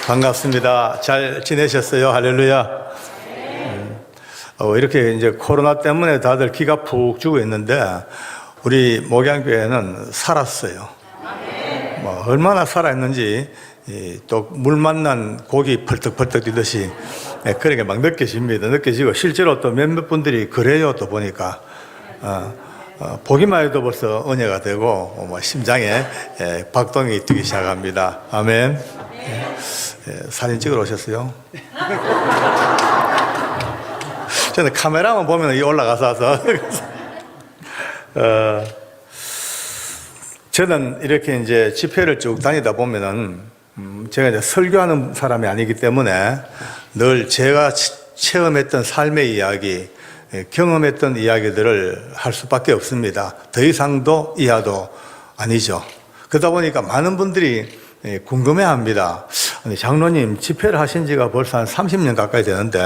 반갑습니다. 잘 지내셨어요? 할렐루야. 이렇게 이제 코로나 때문에 다들 기가 푹 죽어 있는데 우리 목양교회는 살았어요. 얼마나 살아있는지 또 물 만난 고기 펄떡펄떡 뛰듯이 그렇게 막 느껴지고 실제로 또 몇몇 분들이 그래요. 또 보니까 보기만 해도 벌써 은혜가 되고 심장에 박동이 뛰기 시작합니다. 아멘. 사진 찍으러 오셨어요? 저는 카메라만 보면 올라가서 저는 이렇게 이제 집회를 쭉 다니다 보면은 제가 이제 설교하는 사람이 아니기 때문에 늘 제가 체험했던 삶의 이야기, 경험했던 이야기들을 할 수밖에 없습니다. 더 이상도 이하도 아니죠. 그러다 보니까 많은 분들이 궁금해합니다. 장로님, 집회를 하신 지가 벌써 한 30년 가까이 되는데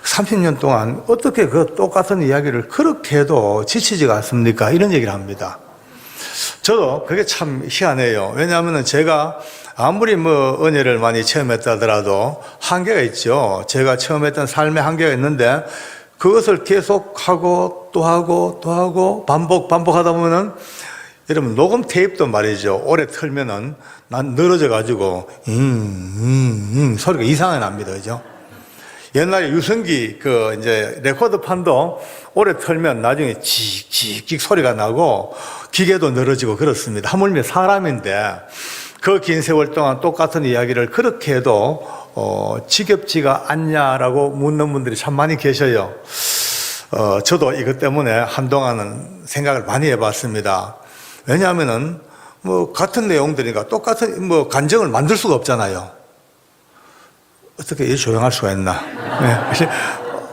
30년 동안 어떻게 그 똑같은 이야기를 그렇게 해도 지치지가 않습니까? 이런 얘기를 합니다. 저도 그게 참 희한해요. 왜냐하면 제가 아무리 은혜를 많이 체험했다 하더라도 한계가 있죠. 제가 체험했던 삶의 한계가 있는데 그것을 계속하고 또 하고 반복하다 보면은 여러분 녹음 테이프도 말이죠. 오래 틀면은 난 늘어져 가지고 소리가 이상하게 납니다. 그죠? 옛날에 유성기 이제 레코드판도 오래 틀면 나중에 칙칙 소리가 나고 기계도 늘어지고 그렇습니다. 하물며 사람인데 그 긴 세월 동안 똑같은 이야기를 그렇게 해도 지겹지가 않냐라고 묻는 분들이 참 많이 계셔요. 저도 이것 때문에 한동안은 생각을 많이 해봤습니다. 왜냐하면은 같은 내용들이니까 똑같은 간증을 만들 수가 없잖아요. 어떻게 이렇게 조용할 수가 있나? 네.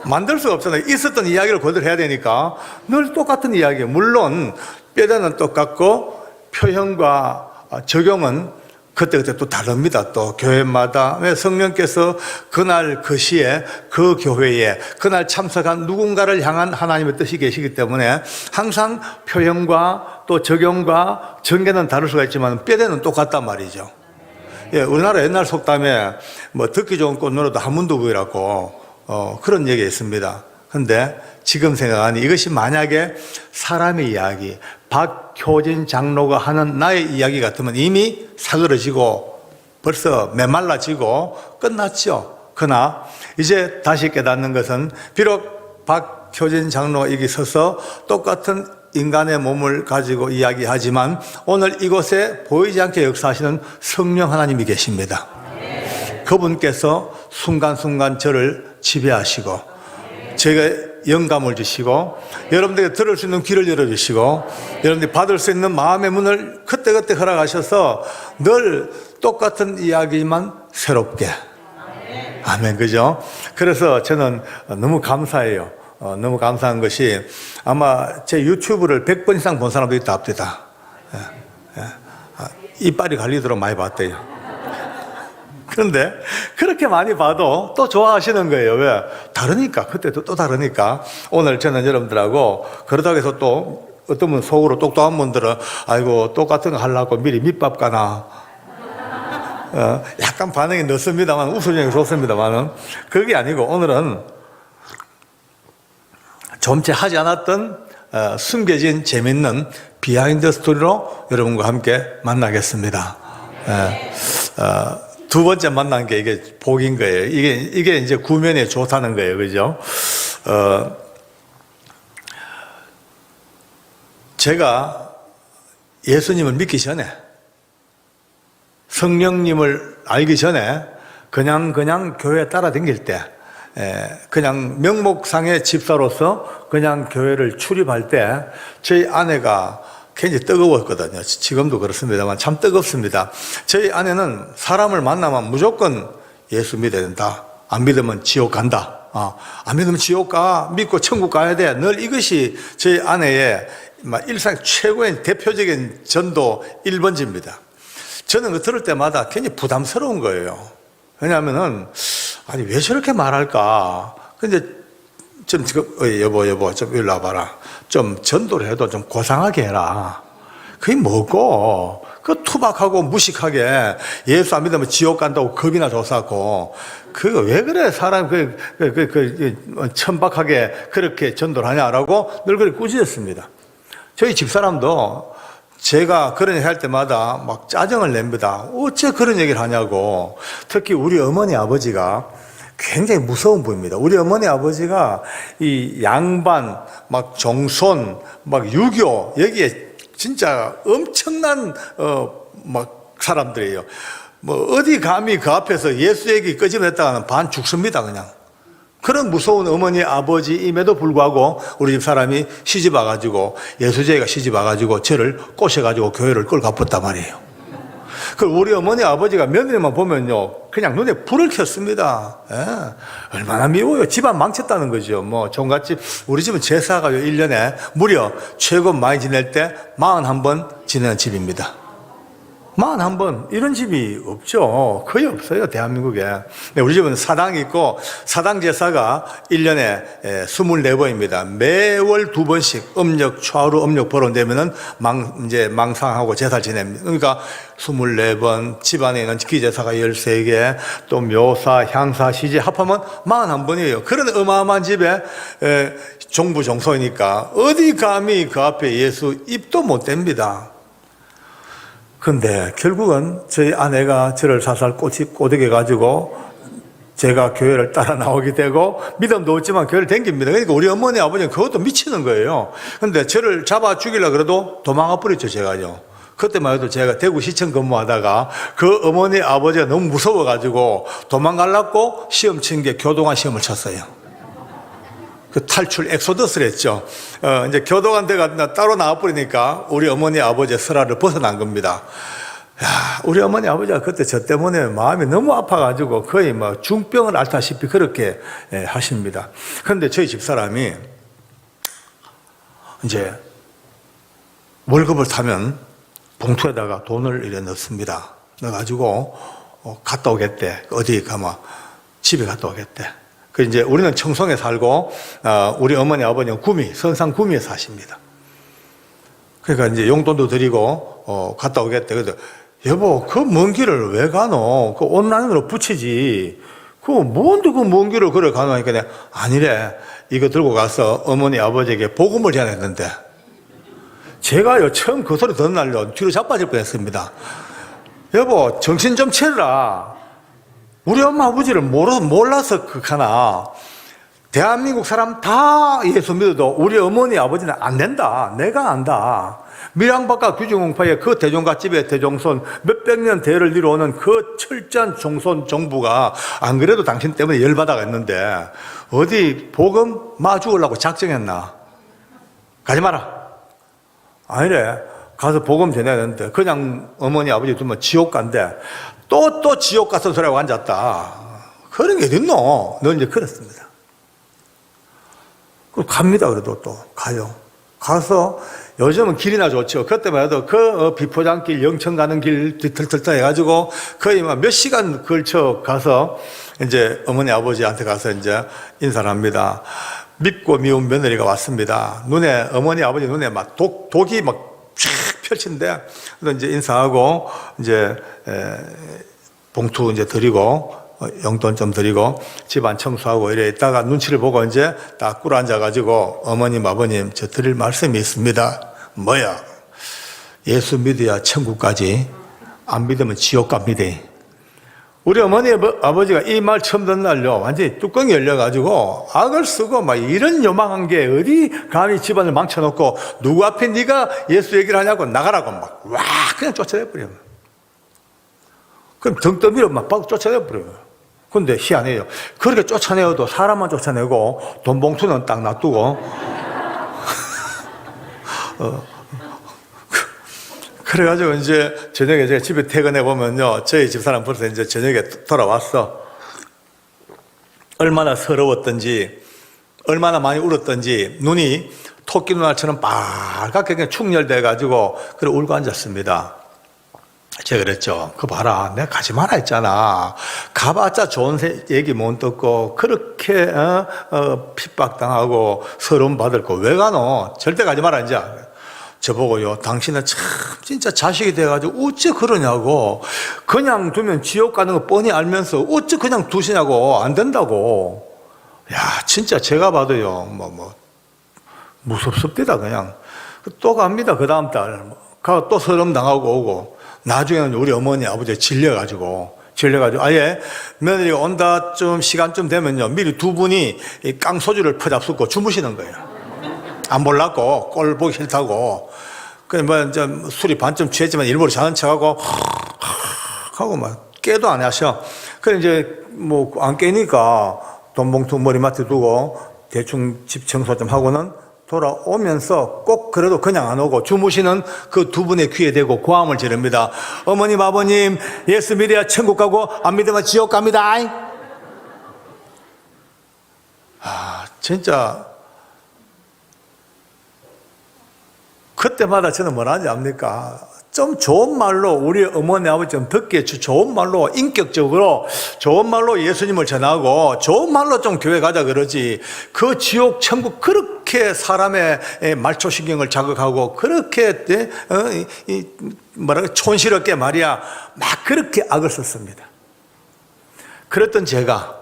만들 수가 없잖아요. 있었던 이야기를 그대로 해야 되니까 늘 똑같은 이야기예요. 물론 뼈대는 똑같고 표현과 적용은 그때그때 또 다릅니다. 또 교회마다 왜 성령께서 그날 그 시에 그 교회에 그날 참석한 누군가를 향한 하나님의 뜻이 계시기 때문에 항상 표현과 또 적용과 전개는 다를 수가 있지만 뼈대는 똑같단 말이죠. 예, 우리나라 옛날 속담에 듣기 좋은 꽃노래도 한문두부이라고 그런 얘기가 있습니다. 그런데 지금 생각하니 이것이 만약에 사람의 이야기, 박효진 장로가 하는 나의 이야기 같으면 이미 사그러지고 벌써 메말라지고 끝났죠. 그러나 이제 다시 깨닫는 것은 비록 박효진 장로가 여기 서서 똑같은 인간의 몸을 가지고 이야기하지만 오늘 이곳에 보이지 않게 역사하시는 성령 하나님이 계십니다. 그분께서 순간순간 저를 지배하시고 제가 영감을 주시고 여러분들에게 들을 수 있는 귀를 열어주시고 여러분들이 받을 수 있는 마음의 문을 그때그때 허락하셔서 늘 똑같은 이야기만 새롭게. 아멘. 그죠? 그래서 저는 너무 감사해요. 너무 감사한 것이 아마 제 유튜브를 100번 이상 본 사람도 있다 합니다. 이빨이 갈리도록 많이 봤대요. 그런데 그렇게 많이 봐도 또 좋아하시는 거예요. 왜? 다르니까. 그때도 또 다르니까. 오늘 저는 여러분들하고 그러다고 해서 또 어떤 분 속으로 똑똑한 분들은 아이고 똑같은 거 하려고 미리 밑밥 가나 약간 반응이 늦습니다만 웃음이 좋습니다만 그게 아니고 오늘은 좀채 하지 않았던 숨겨진 재밌는 비하인드 스토리로 여러분과 함께 만나겠습니다. 두 번째 만난 게 이게 복인 거예요. 이게 이제 구면에 좋다는 거예요. 그죠? 제가 예수님을 믿기 전에, 성령님을 알기 전에, 그냥 교회에 따라다닐 때, 그냥 명목상의 집사로서 그냥 교회를 출입할 때, 저희 아내가 굉장히 뜨거웠거든요. 지금도 그렇습니다만 참 뜨겁습니다. 저희 아내는 사람을 만나면 무조건 예수 믿어야 된다. 안 믿으면 지옥 간다. 안 믿으면 지옥 가. 믿고 천국 가야 돼. 늘 이것이 저희 아내의 일상 최고의 대표적인 전도 1번지입니다. 저는 그 들을 때마다 굉장히 부담스러운 거예요. 왜냐하면은 아니 왜 저렇게 말할까? 근데 좀 여보 좀 일로 와봐라. 좀 전도를 해도 좀 고상하게 해라. 그게 뭐고? 그 투박하고 무식하게 예수 안 믿으면 지옥 간다고 겁이나 줬었고, 그거 왜 그래? 사람 천박하게 그렇게 전도를 하냐라고 늘 그렇게 꾸짖었습니다. 저희 집사람도 제가 그런 얘기 할 때마다 막 짜증을 냅니다. 어째 그런 얘기를 하냐고. 특히 우리 어머니 아버지가 굉장히 무서운 분입니다. 우리 어머니 아버지가 이 양반, 막 정손, 막 유교, 여기에 진짜 엄청난, 막 사람들이에요. 뭐, 어디 감히 그 앞에서 예수 얘기 끄집어냈다가는 반 죽습니다, 그냥. 그런 무서운 어머니 아버지임에도 불구하고 우리 집 사람이 시집 와가지고, 예수제가 시집 와가지고 저를 꼬셔가지고 교회를 끌고 가봤단 말이에요. 그 우리 어머니 아버지가 며느리만 보면요, 그냥 눈에 불을 켰습니다. 예. 얼마나 미워요. 집안 망쳤다는 거죠. 뭐, 종갓집, 우리 집은 제사가 1년에 무려 최고 많이 지낼 때 41번 지내는 집입니다. 41번, 이런 집이 없죠. 거의 없어요, 대한민국에. 우리 집은 사당이 있고, 사당 제사가 1년에 24번입니다. 매월 2번씩 음력, 초하루 음력 보러 되면은 이제 망상하고 제사를 지냅니다. 그러니까 24번, 집안에 있는 기제사가 13개, 또 묘사, 향사, 시제 합하면 41번이에요. 그런 어마어마한 집에 종부종소이니까 어디 감히 그 앞에 예수 입도 못 댑니다. 근데 결국은 저희 아내가 저를 살살 꼬드겨 가지고 제가 교회를 따라 나오게 되고 믿음도 없지만 교회를 댕깁니다. 그러니까 우리 어머니 아버지는 그것도 미치는 거예요. 근데 저를 잡아 죽이려고 그래도 도망가 버렸죠, 제가요. 그때만 해도 제가 대구시청 근무하다가 그 어머니 아버지가 너무 무서워가지고 도망가려고 시험 친 게 교도관 시험을 쳤어요. 그 탈출 엑소더스를 했죠. 이제 교도관 대가 따로 나와버리니까 우리 어머니 아버지의 설화를 벗어난 겁니다. 야, 우리 어머니 아버지가 그때 저 때문에 마음이 너무 아파가지고 거의 뭐 중병을 앓다시피 그렇게 하십니다. 그런데 저희 집사람이 이제 월급을 타면 봉투에다가 돈을 이래 넣습니다. 넣어가지고 갔다 오겠대. 어디 가면 집에 갔다 오겠대. 그 이제 우리는 청송에 살고 우리 어머니 아버지는 선산 구미에 사십니다. 그러니까 이제 용돈도 드리고 갔다 오겠대. 그래서 여보, 그 먼 길을 왜 가노? 그 온라인으로 붙이지. 그 뭔데 그 먼 길을 그래 가노? 하니까 내가 아니래. 이거 들고 가서 어머니 아버지에게 복음을 전했는데 제가요 처음 그 소리 듣는 날요 뒤로 자빠질 뻔했습니다. 여보, 정신 좀 차려라. 우리 엄마 아버지를 몰라서 그하나 대한민국 사람 다 예수 믿어도 우리 어머니 아버지는 안 된다. 내가 안다. 밀양바깥 규중홍파의 그 대종갓집의 대종손 몇백 년 대를 이루어오는 그 철저한 종손 정부가 안 그래도 당신 때문에 열받아가 있는데 어디 복음 마주으려고 작정했나? 가지 마라. 아니래. 가서 복음 전해야 되는데 그냥 어머니 아버지 두면 지옥 간대. 또 지옥 가서 소리하고 앉았다. 그런 게 어딨노? 너 이제 그랬습니다. 그럼 갑니다. 그래도 또 가요. 가서 요즘은 길이나 좋죠. 그때만 해도 그 비포장길, 영천 가는 길 뒤틀틀틀 해가지고 거의 몇 시간 걸쳐 가서 이제 어머니 아버지한테 가서 이제 인사를 합니다. 밉고 미운 며느리가 왔습니다. 어머니 아버지 눈에 막 독이 막 쫙 펼친데, 그래서 이제 인사하고, 이제, 봉투 이제 드리고, 용돈 좀 드리고, 집안 청소하고 이래 있다가 눈치를 보고 이제 딱 꿇어 앉아가지고, 어머님, 아버님, 저 드릴 말씀이 있습니다. 뭐야? 예수 믿어야 천국까지, 안 믿으면 지옥 갑니다. 우리 어머니 아버지가 이 말 처음 듣는 날요 완전히 뚜껑이 열려가지고 악을 쓰고 막 이런 요망한 게 어디 감히 집안을 망쳐놓고 누구 앞에 네가 예수 얘기를 하냐고 나가라고 막 와 그냥 쫓아내버려요. 그럼 등 떠밀어 막 쫓아내버려요. 근데 희한해요. 그렇게 쫓아내어도 사람만 쫓아내고 돈 봉투는 딱 놔두고 그래가지고 이제 저녁에 제가 집에 퇴근해 보면요, 저희 집사람 벌써 이제 저녁에 돌아왔어. 얼마나 서러웠던지, 얼마나 많이 울었던지, 눈이 토끼 눈알처럼 빨갛게 그냥 충혈돼가지고, 그래 울고 앉았습니다. 제가 그랬죠. 그거 봐라. 내가 가지 마라 했잖아. 가봤자 좋은 얘기 못 듣고, 그렇게, 핍박당하고, 서러움 받을 거 왜 가노? 절대 가지 마라, 이제. 저보고요, 당신은 참 진짜 자식이 돼가지고 어째 그러냐고. 그냥 두면 지옥 가는 거 뻔히 알면서 어째 그냥 두시냐고. 안 된다고. 야, 진짜 제가 봐도요, 무섭습니다, 그냥. 또 갑니다, 그 다음 달. 가서 또 서름 당하고 오고. 나중에는 우리 어머니, 아버지 질려가지고, 아예 며느리가 온다 좀 시간쯤 되면요, 미리 두 분이 이 깡소주를 퍼잡수고 주무시는 거예요. 안 몰랐고, 꼴 보기 싫다고. 그래, 이제 술이 반쯤 취했지만 일부러 자는 척하고, 하고 깨도 안 하셔. 그래, 이제 안 깨니까 돈봉투 머리맡에 두고 대충 집 청소 좀 하고는 돌아오면서 꼭 그래도 그냥 안 오고 주무시는 그 두 분의 귀에 대고 고함을 지릅니다. 어머님, 아버님, 예수 믿어야 천국 가고 안 믿으면 지옥 갑니다. 진짜 그때마다 저는 뭐라 하는지 압니까? 좀 좋은 말로 우리 어머니 아버지 좀 듣기에 좋은 말로 인격적으로 좋은 말로 예수님을 전하고 좋은 말로 좀 교회 가자 그러지, 그 지옥 천국 그렇게 사람의 말초신경을 자극하고 그렇게 촌스럽게 말이야 막 그렇게 악을 썼습니다. 그랬던 제가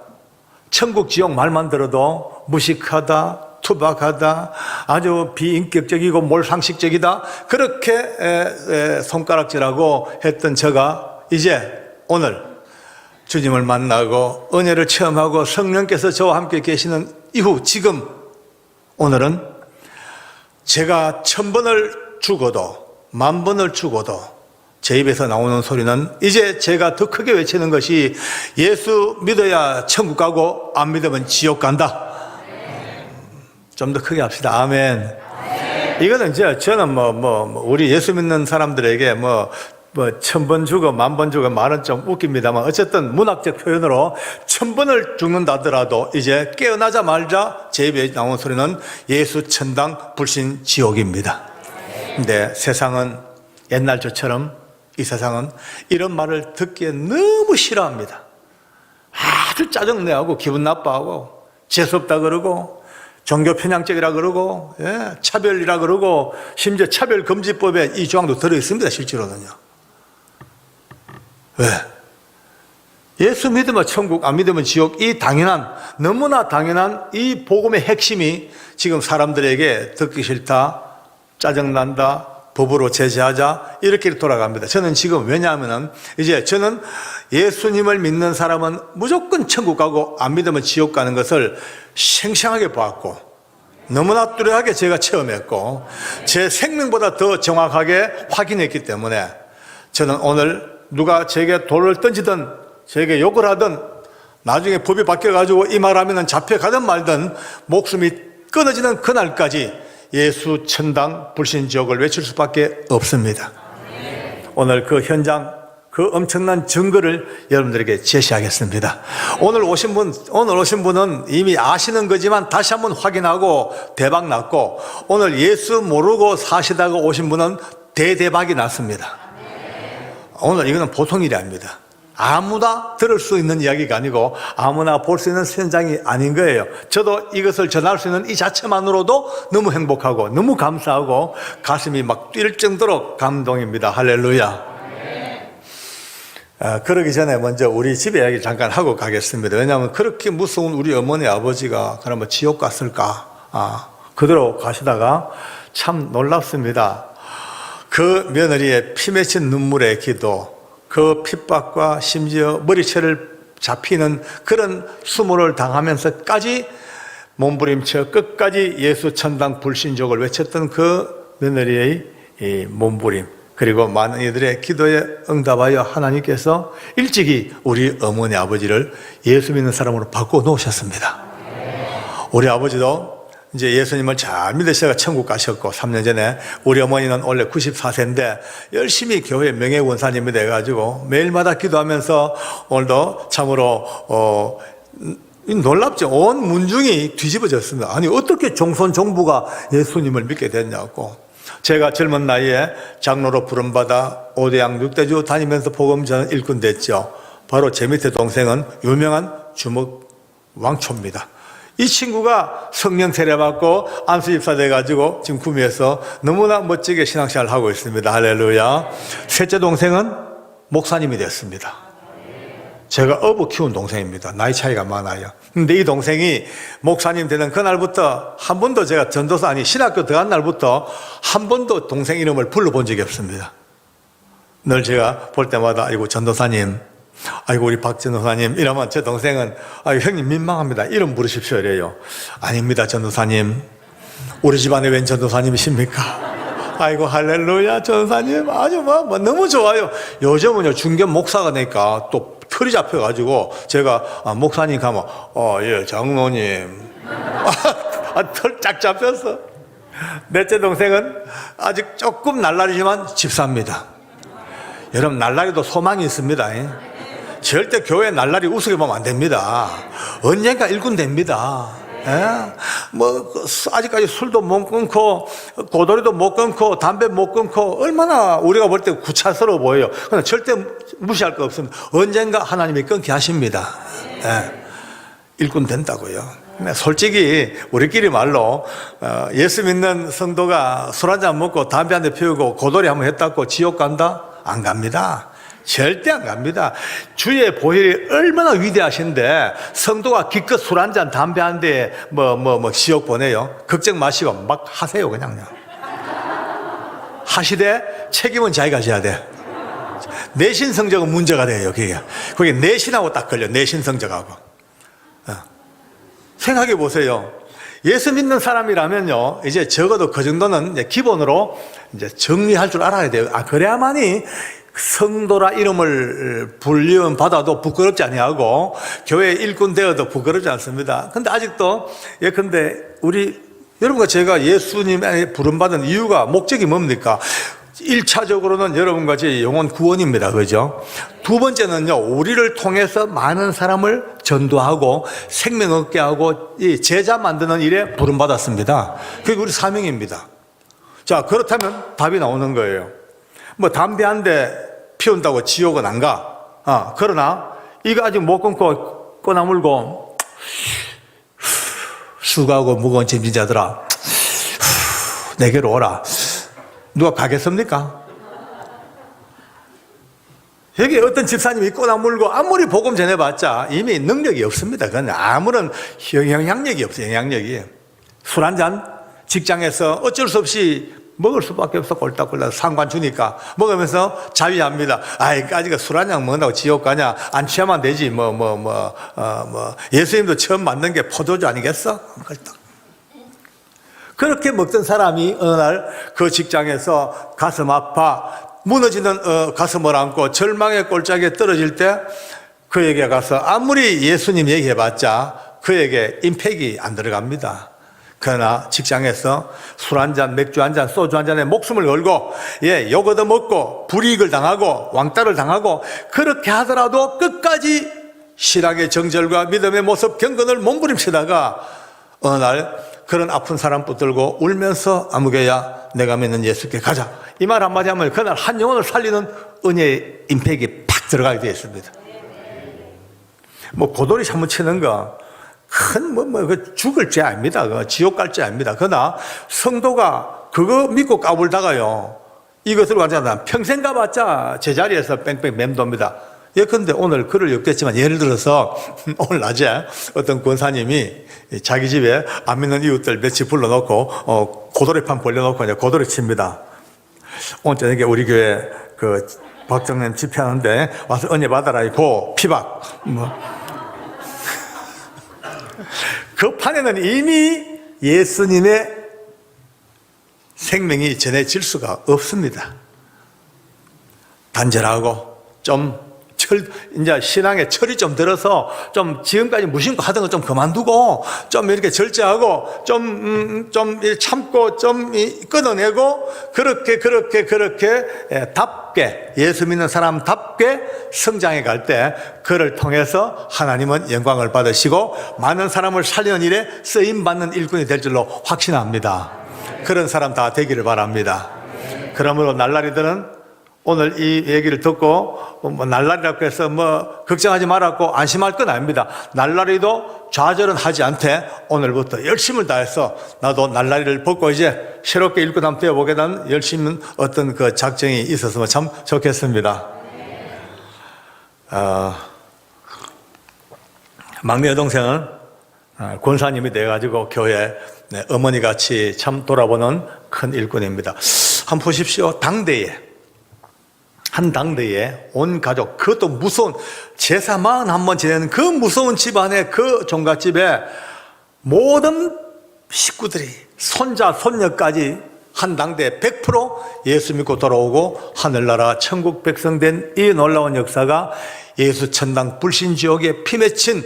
천국 지옥 말만 들어도 무식하다, 투박하다, 아주 비인격적이고 몰상식적이다, 그렇게 손가락질하고 했던 제가 이제 오늘 주님을 만나고 은혜를 체험하고 성령께서 저와 함께 계시는 이후 지금 오늘은 제가 1000번을 죽어도 10,000번을 죽어도 제 입에서 나오는 소리는 이제 제가 더 크게 외치는 것이 예수 믿어야 천국 가고 안 믿으면 지옥 간다. 좀 더 크게 합시다. 아멘. 이거는 이제 저는 우리 예수 믿는 사람들에게 1000번 죽어 10,000번 죽어 말은 좀 웃깁니다만 어쨌든 문학적 표현으로 1000번을 죽는다더라도 이제 깨어나자마자 제 입에 나오는 소리는 예수 천당 불신 지옥입니다. 근데 세상은 옛날 저처럼 이 세상은 이런 말을 듣기에 너무 싫어합니다. 아주 짜증내하고 기분 나빠하고 재수없다 그러고 종교 편향적이라 그러고, 차별이라 그러고, 심지어 차별금지법에 이 조항도 들어있습니다, 실제로는요. 왜? 예수 믿으면 천국, 안 믿으면 지옥, 이 당연한, 너무나 당연한 이 복음의 핵심이 지금 사람들에게 듣기 싫다, 짜증난다, 법으로 제재하자, 이렇게 돌아갑니다. 저는 지금 왜냐하면 이제 저는 예수님을 믿는 사람은 무조건 천국 가고 안 믿으면 지옥 가는 것을 생생하게 보았고 너무나 뚜렷하게 제가 체험했고 제 생명보다 더 정확하게 확인했기 때문에 저는 오늘 누가 제게 돌을 던지든 제게 욕을 하든 나중에 법이 바뀌어가지고 이 말하면 잡혀가든 말든 목숨이 끊어지는 그날까지 예수 천당 불신 지옥을 외칠 수밖에 없습니다. 오늘 그 현장, 그 엄청난 증거를 여러분들에게 제시하겠습니다. 오늘 오신 분은 이미 아시는 거지만 다시 한번 확인하고 대박 났고, 오늘 예수 모르고 사시다가 오신 분은 대대박이 났습니다. 오늘 이거는 보통 일이 아닙니다. 아무나 들을 수 있는 이야기가 아니고 아무나 볼 수 있는 현장이 아닌 거예요. 저도 이것을 전할 수 있는 이 자체만으로도 너무 행복하고 너무 감사하고 가슴이 막 뛸 정도로 감동입니다. 할렐루야. 그러기 전에 먼저 우리 집에 이야기 잠깐 하고 가겠습니다. 왜냐하면 그렇게 무서운 우리 어머니 아버지가 그러면 지옥 갔을까? 그대로 가시다가 참 놀랍습니다. 그 며느리의 피 맺힌 눈물의 기도, 그 핍박과 심지어 머리채를 잡히는 그런 수모를 당하면서까지 몸부림쳐 끝까지 예수 천당 불신족을 외쳤던 그 며느리의 이 몸부림, 그리고 많은 이들의 기도에 응답하여 하나님께서 일찍이 우리 어머니 아버지를 예수 믿는 사람으로 바꿔 놓으셨습니다. 우리 아버지도 이제 예수님을 잘 믿으시다가 천국 가셨고 3년 전에 우리 어머니는 원래 94세인데 열심히 교회 명예원사님이 돼가지고 매일마다 기도하면서 오늘도 참으로 놀랍죠. 온 문중이 뒤집어졌습니다. 아니 어떻게 종손 종부가 예수님을 믿게 됐냐고. 제가 젊은 나이에 장로로 부름받아 5대양 6대주 다니면서 복음 전한 일꾼 됐죠. 바로 제 밑에 동생은 유명한 주먹 왕초입니다. 이 친구가 성령 세례받고 안수집사 돼가지고 지금 구미에서 너무나 멋지게 신앙생활을 하고 있습니다. 할렐루야. 셋째 동생은 목사님이 됐습니다. 제가 어부 키운 동생입니다. 나이 차이가 많아요. 근데 이 동생이 목사님 되는 그날부터 한 번도 제가 전도사 아니 신학교 들어간 날부터 한 번도 동생 이름을 불러본 적이 없습니다. 늘 제가 볼 때마다 아이고 전도사님, 아이고 우리 박 전도사님 이러면 제 동생은 아이고 형님 민망합니다. 이름 부르십시오 이래요. 아닙니다 전도사님. 우리 집안에 웬 전도사님이십니까? 아이고 할렐루야 전도사님 아주 뭐 너무 좋아요. 요즘은요 중견 목사가 되니까 또 털이 잡혀가지고 제가 목사님 가면 예 장로님 털 쫙 잡혔어. 넷째 동생은 아직 조금 날라리지만 집사입니다. 여러분 날라리도 소망이 있습니다. 절대 교회 날라리 우습게 보면 안 됩니다. 언젠가 일군 됩니다. 뭐 아직까지 술도 못 끊고 고도리도 못 끊고 담배 못 끊고 얼마나 우리가 볼 때 구차스러워 보여요. 그러나 절대 무시할 거 없습니다. 언젠가 하나님이 끊게 하십니다. 일꾼 된다고요. 솔직히 우리끼리 말로 예수 믿는 성도가 술 한잔 먹고 담배 한 대 피우고 고도리 한번 했다고 지옥 간다? 안 갑니다. 절대 안 갑니다. 주의 보혈이 얼마나 위대하신데 성도가 기껏 술 한 잔 담배 한 대 지옥 보내요. 걱정 마시고 막 하세요. 그냥 하시되 책임은 자기가 져야 돼. 내신 성적은 문제가 돼요. 그게 내신하고 딱 걸려. 내신 성적하고. 생각해 보세요. 예수 믿는 사람이라면요, 이제 적어도 그 정도는 이제 기본으로 이제 정리할 줄 알아야 돼요. 그래야만이 성도라 이름을 불리움 받아도 부끄럽지 아니하고 교회 일꾼 되어도 부끄럽지 않습니다. 근데 아직도 근데 우리 여러분과 제가 예수님의 부름받은 이유가 목적이 뭡니까? 1차적으로는 여러분과 제 영혼 구원입니다. 그죠? 두 번째는요, 우리를 통해서 많은 사람을 전도하고 생명 얻게 하고 이 제자 만드는 일에 부름받았습니다. 그게 우리 사명입니다. 자, 그렇다면 답이 나오는 거예요. 뭐 담배 한 대 피운다고 지옥은 안 가. 그러나 이거 아직 못 끊고 꺼나물고 수고하고 무거운 짐진 자들아 내게로 오라. 누가 가겠습니까? 여기 어떤 집사님이 꺼나물고 아무리 복음 전해봤자 이미 능력이 없습니다. 그건 아무런 영향력이 없어요. 영향력이. 술 한잔 직장에서 어쩔 수 없이 먹을 수밖에 없어. 꼴딱꼴딱 상관 주니까 먹으면서 자위합니다. 아직까지가 술 한잔 먹는다고 지옥 가냐? 안 취하면 되지. 예수님도 처음 만든 게 포도주 아니겠어? 그렇게 먹던 사람이 어느 날 그 직장에서 가슴 아파 무너지는 가슴을 안고 절망의 꼴짝에 떨어질 때 그에게 가서 아무리 예수님 얘기해봤자 그에게 임팩이 안 들어갑니다. 그러나 직장에서 술 한잔, 맥주 한잔, 소주 한잔에 목숨을 걸고 욕 얻어먹고 불이익을 당하고 왕따를 당하고 그렇게 하더라도 끝까지 신앙의 정절과 믿음의 모습 경건을 몸부림치다가 어느 날 그런 아픈 사람 붙들고 울면서 아무개야 내가 믿는 예수께 가자. 이 말 한마디 하면 그날 한 영혼을 살리는 은혜의 임팩이 팍 들어가게 되어 있습니다. 고도리 한번 치는 거 큰 죽을 죄 아닙니다. 지옥 갈 죄 아닙니다. 그러나 성도가 그거 믿고 까불다가요 이것을 완전히 평생 가봤자 제자리에서 뺑뺑 맴돕니다. 예컨대 오늘 글을 엮겠지만 예를 들어서 오늘 낮에 어떤 권사님이 자기 집에 안 믿는 이웃들 며칠 불러놓고 고도리판 벌려놓고 이제 고도리 칩니다. 오늘 저녁에 우리 교회 그 박정년 집회하는데 와서 은혜 받아라 고 피박 그 판에는 이미 예수님의 생명이 전해질 수가 없습니다. 단절하고 이제 신앙에 철이 좀 들어서 좀 지금까지 무심코 하던 거 좀 그만두고 좀 이렇게 절제하고 좀 참고 좀 끊어내고 그렇게 답게 예수 믿는 사람답게 성장해 갈 때 그를 통해서 하나님은 영광을 받으시고 많은 사람을 살리는 일에 쓰임받는 일꾼이 될 줄로 확신합니다. 그런 사람 다 되기를 바랍니다. 그러므로 날라리들은 오늘 이 얘기를 듣고 뭐 날라리라고 해서 뭐 걱정하지 말았고 안심할 건 아닙니다. 날라리도 좌절은 하지 않되 오늘부터 열심을 다해서 나도 날라리를 벗고 이제 새롭게 일꾼함 되어보겠다는 열심은 어떤 그 작정이 있었으면 참 좋겠습니다. 막내 여동생은 권사님이 돼가지고 교회 어머니 같이 참 돌아보는 큰 일꾼입니다. 한번 보십시오. 한 당대에 온 가족, 그것도 무서운 제사 41번 지내는 그 무서운 집안의 그 종갓집에 모든 식구들이 손자 손녀까지 한 당대에 100% 예수 믿고 돌아오고 하늘나라 천국 백성 된 이 놀라운 역사가 예수 천당 불신지옥에 피 맺힌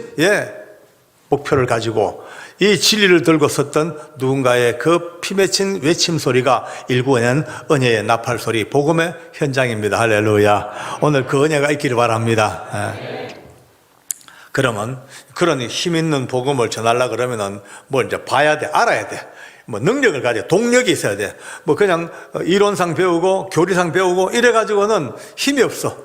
목표를 가지고 이 진리를 들고 섰던 누군가의 그 피 맺힌 외침 소리가 일구어낸 은혜의 나팔 소리, 복음의 현장입니다. 할렐루야. 오늘 그 은혜가 있기를 바랍니다. 그러면 그런 힘 있는 복음을 전하려고 그러면은 뭐 이제 봐야 돼, 알아야 돼. 뭐 능력을 가져, 동력이 있어야 돼. 뭐 그냥 이론상 배우고 교리상 배우고 이래가지고는 힘이 없어.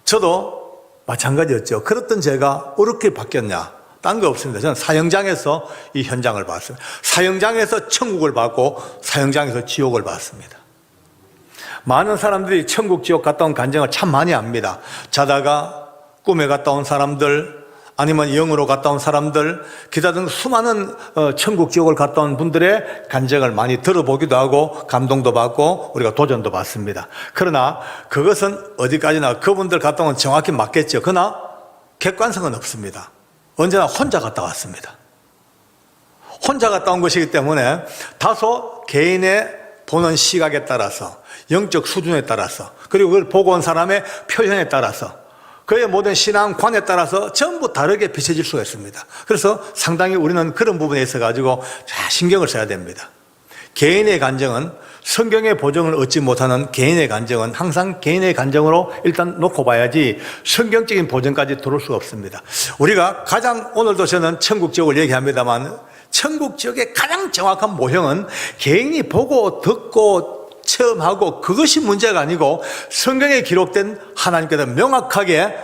저도 마찬가지였죠. 그랬던 제가 어떻게 바뀌었냐? 딴 거 없습니다. 저는 사형장에서 이 현장을 봤습니다. 사형장에서 천국을 봤고 사형장에서 지옥을 봤습니다. 많은 사람들이 천국 지옥 갔다 온 간증을 참 많이 합니다. 자다가 꿈에 갔다 온 사람들, 아니면 영으로 갔다 온 사람들, 기타 등 수많은 천국 지옥을 갔다 온 분들의 간증을 많이 들어보기도 하고 감동도 받고 우리가 도전도 받습니다. 그러나 그것은 어디까지나 그분들 갔다 온 정확히 맞겠죠. 그러나 객관성은 없습니다. 언제나 혼자 갔다 왔습니다. 혼자 갔다 온 것이기 때문에 다소 개인의 보는 시각에 따라서, 영적 수준에 따라서, 그리고 그걸 보고 온 사람의 표현에 따라서, 그의 모든 신앙관에 따라서 전부 다르게 비춰질 수가 있습니다. 그래서 상당히 우리는 그런 부분에 있어 가지고 신경을 써야 됩니다. 개인의 간증은, 성경의 보증을 얻지 못하는 개인의 간증은 항상 개인의 간증으로 일단 놓고 봐야지 성경적인 보증까지 들어올 수가 없습니다. 우리가 가장, 오늘도 저는 천국 지옥을 얘기합니다만, 천국 지옥의 가장 정확한 모형은 개인이 보고 듣고 체험하고 그것이 문제가 아니고 성경에 기록된 하나님께서 명확하게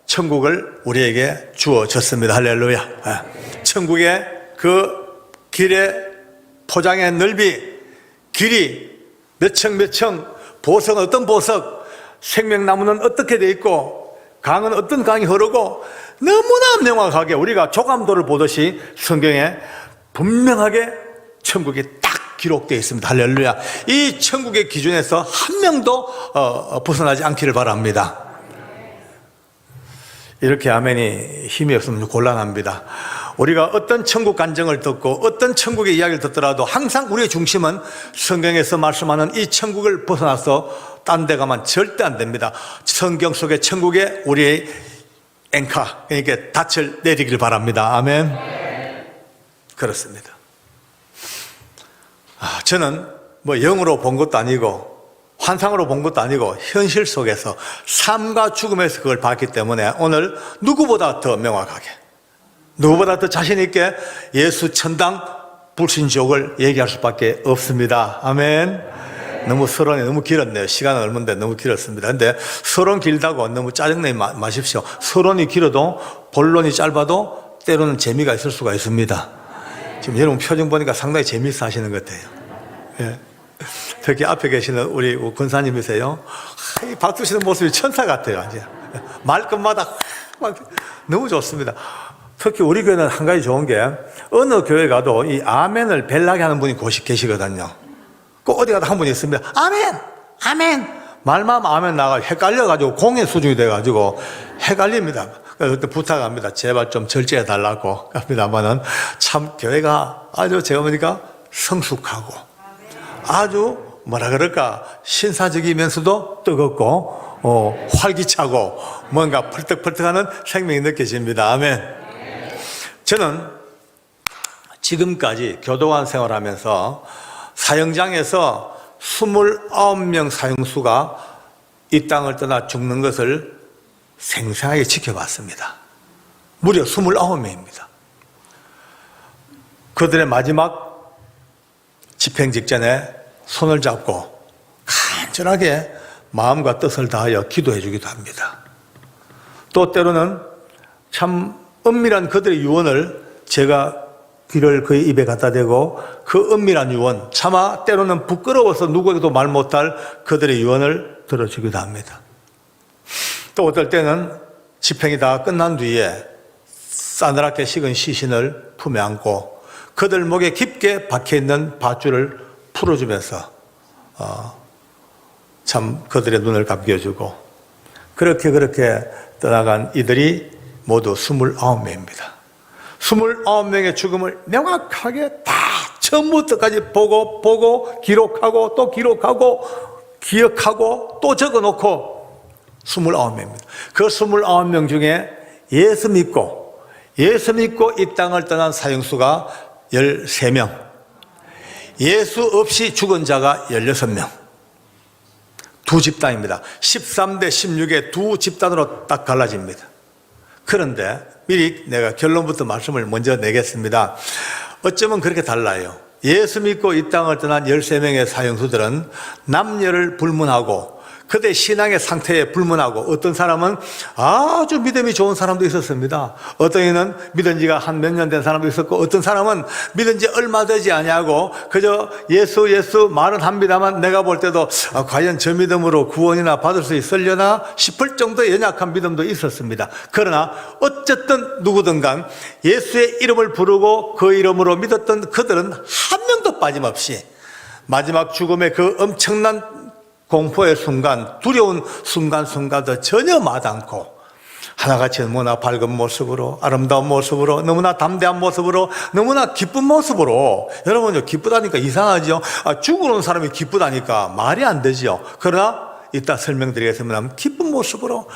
천국을 우리에게 주어졌습니다. 할렐루야. 천국의 그 길의 포장의 넓이, 길이 몇 층, 보석은 어떤 보석, 생명나무는 어떻게 돼 있고 강은 어떤 강이 흐르고 너무나 명확하게 우리가 조감도를 보듯이 성경에 분명하게 천국이 딱 기록되어 있습니다. 할렐루야. 이 천국의 기준에서 한 명도 벗어나지 않기를 바랍니다. 이렇게 아멘이 힘이 없으면 곤란합니다. 우리가 어떤 천국 간증을 듣고 어떤 천국의 이야기를 듣더라도 항상 우리의 중심은 성경에서 말씀하는 이 천국을 벗어나서 딴 데 가면 절대 안 됩니다. 성경 속의 천국에 우리의 앵카, 그러니까 닻을 내리길 바랍니다. 아멘. 그렇습니다. 저는 뭐 영으로 본 것도 아니고 환상으로 본 것도 아니고 현실 속에서 삶과 죽음에서 그걸 봤기 때문에 오늘 누구보다 더 명확하게, 누구보다 더 자신 있게 예수 천당 불신지옥을 얘기할 수밖에 없습니다. 아멘. 너무 서론이 너무 길었네요. 시간은 얼마인데 너무 길었습니다. 근데 서론 길다고 너무 짜증내지 마십시오. 서론이 길어도 본론이 짧아도 때로는 재미가 있을 수가 있습니다. 지금 여러분 표정 보니까 상당히 재미있어 하시는 것 같아요. 예. 특히 앞에 계시는 우리 권사님이세요. 이 박수 치는 모습이 천사 같아요. 이제 말끝마다 너무 좋습니다. 특히 우리 교회는 한 가지 좋은 게 어느 교회 가도 이 아멘을 벨나게 하는 분이 계시거든요. 꼭 어디 가도 한 분이 있습니다. 아멘! 아멘! 말만 아멘 나가 헷갈려가지고 공의 수준이 돼가지고 헷갈립니다. 그래서 그때 부탁합니다. 제발 좀 절제해 달라고 합니다만은 참 교회가 아주 제가 보니까 성숙하고 아주 뭐라 그럴까 신사적이면서도 뜨겁고 활기차고 뭔가 펄떡펄떡하는 생명이 느껴집니다. 아멘. 저는 지금까지 교도관 생활하면서 사형장에서 29명 사형수가 이 땅을 떠나 죽는 것을 생생하게 지켜봤습니다. 무려 29명입니다. 그들의 마지막 집행 직전에 손을 잡고 간절하게 마음과 뜻을 다하여 기도해 주기도 합니다. 또 때로는 참 은밀한 그들의 유언을 제가 귀를 그의 입에 갖다 대고 그 은밀한 유언, 차마 때로는 부끄러워서 누구에게도 말 못할 그들의 유언을 들어주기도 합니다. 또 어떨 때는 집행이 다 끝난 뒤에 싸늘하게 식은 시신을 품에 안고 그들 목에 깊게 박혀있는 밧줄을 풀어주면서 참 그들의 눈을 감겨주고 그렇게 떠나간 이들이 모두 29명입니다. 29명의 죽음을 명확하게 다 처음부터까지 보고 기록하고 또 기록하고 기억하고 또 적어놓고 29명입니다. 그 29명 중에 예수 믿고 이 땅을 떠난 사형수가 13명, 예수 없이 죽은 자가 16명. 두 집단입니다. 13대 16의 두 집단으로 딱 갈라집니다. 그런데 미리 내가 결론부터 말씀을 먼저 내겠습니다. 어쩌면 그렇게 달라요. 예수 믿고 이 땅을 떠난 13명의 사형수들은 남녀를 불문하고 그대 신앙의 상태에 불문하고 어떤 사람은 아주 믿음이 좋은 사람도 있었습니다. 어떤 이는 믿은 지가 한 몇 년 된 사람도 있었고 어떤 사람은 믿은 지 얼마 되지 아니하고 그저 예수 말은 합니다만 내가 볼 때도 과연 저 믿음으로 구원이나 받을 수 있으려나 싶을 정도의 연약한 믿음도 있었습니다. 그러나 어쨌든 누구든 간 예수의 이름을 부르고 그 이름으로 믿었던 그들은 한 명도 빠짐없이 마지막 죽음의 그 엄청난 공포의 순간, 두려운 순간도 전혀 마다않고 하나같이 너무나 밝은 모습으로 아름다운 모습으로 너무나 담대한 모습으로 너무나 기쁜 모습으로 여러분 기쁘다니까 이상하죠. 죽어놓은 사람이 기쁘다니까 말이 안 되죠. 그러나 이따 설명드리겠습니다. 기쁜 모습으로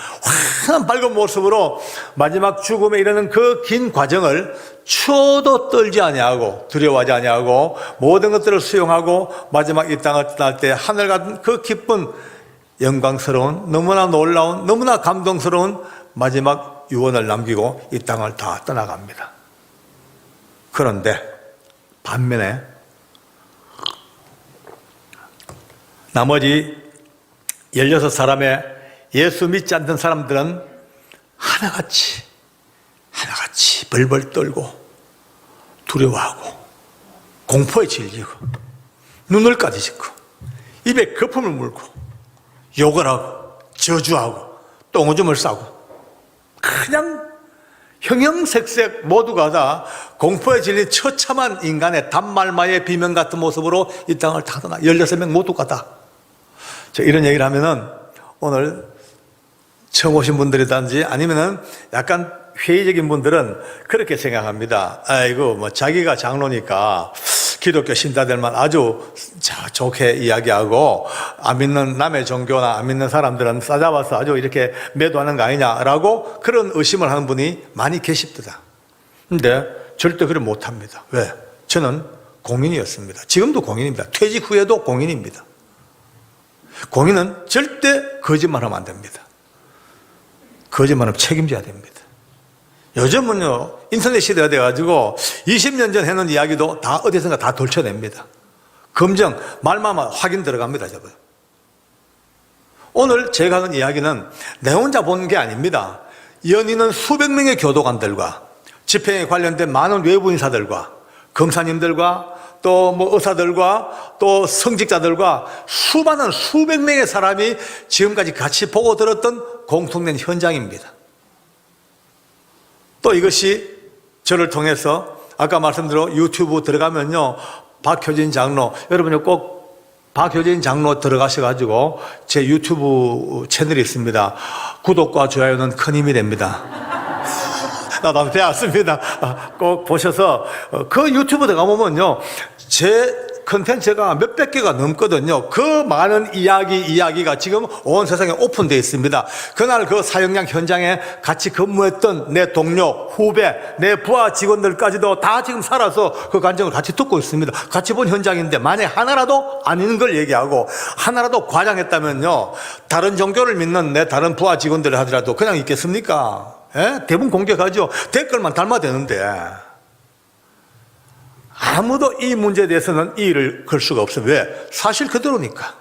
환한 밝은 모습으로 마지막 죽음에 이르는 그 긴 과정을 추워도 떨지 아니하고 두려워하지 아니하고 모든 것들을 수용하고 마지막 이 땅을 떠날 때 하늘 같은 그 기쁜 영광스러운 너무나 놀라운 너무나 감동스러운 마지막 유언을 남기고 이 땅을 다 떠나갑니다. 그런데 반면에 나머지 16사람의 예수 믿지 않던 사람들은 하나같이 벌벌 떨고 두려워하고 공포에 질리고 눈을까지 짓고 입에 거품을 물고 욕을 하고 저주하고 똥오줌을 싸고 그냥 형형색색 모두가 다 공포에 질린 처참한 인간의 단말마의 비명 같은 모습으로 이 땅을 다 떠나 16명 모두가 다 이런 얘기를 하면은 오늘 처음 오신 분들이든지 아니면은 약간 회의적인 분들은 그렇게 생각합니다. 아이고, 뭐 자기가 장로니까 기독교 신자들만 아주 좋게 이야기하고 안 믿는 남의 종교나 안 믿는 사람들은 싸잡아서 아주 이렇게 매도하는 거 아니냐라고 그런 의심을 하는 분이 많이 계십니다. 근데 절대 그래 못합니다. 왜? 저는 공인이었습니다. 지금도 공인입니다. 퇴직 후에도 공인입니다. 공인은 절대 거짓말하면 안 됩니다. 거짓말하면 책임져야 됩니다. 요즘은요 인터넷 시대가 돼가지고 20년 전 해놓은 이야기도 다 어디선가 다 돌쳐냅니다. 검증, 말만 확인 들어갑니다. 저거. 오늘 제가 하는 이야기는 내 혼자 보는 게 아닙니다. 연이는 수백 명의 교도관들과 집행에 관련된 많은 외부 인사들과 검사님들과 또 뭐 의사들과 또 성직자들과 수많은 수백 명의 사람이 지금까지 같이 보고 들었던 공통된 현장입니다. 또 이것이 저를 통해서 아까 말씀드린 유튜브 들어가면요 박효진 장로 여러분이 꼭 박효진 장로 들어가셔가지고 제 유튜브 채널이 있습니다. 구독과 좋아요는 큰 힘이 됩니다. 나도 배웠습니다. 꼭 보셔서 그 유튜브 들어가보면요 제 컨텐츠가 몇백 개가 넘거든요. 그 많은 이야기가 지금 온 세상에 오픈되어 있습니다. 그날 그 사형장 현장에 같이 근무했던 내 동료, 후배, 내 부하 직원들까지도 다 지금 살아서 그 관정을 같이 듣고 있습니다. 같이 본 현장인데 만약 하나라도 아닌 걸 얘기하고 하나라도 과장했다면요 다른 종교를 믿는 내 다른 부하 직원들 하더라도 그냥 있겠습니까? 대부분 공격하죠. 댓글만 달마대는데 아무도 이 문제에 대해서는 이의를 걸 수가 없어요. 왜? 사실 그대로니까.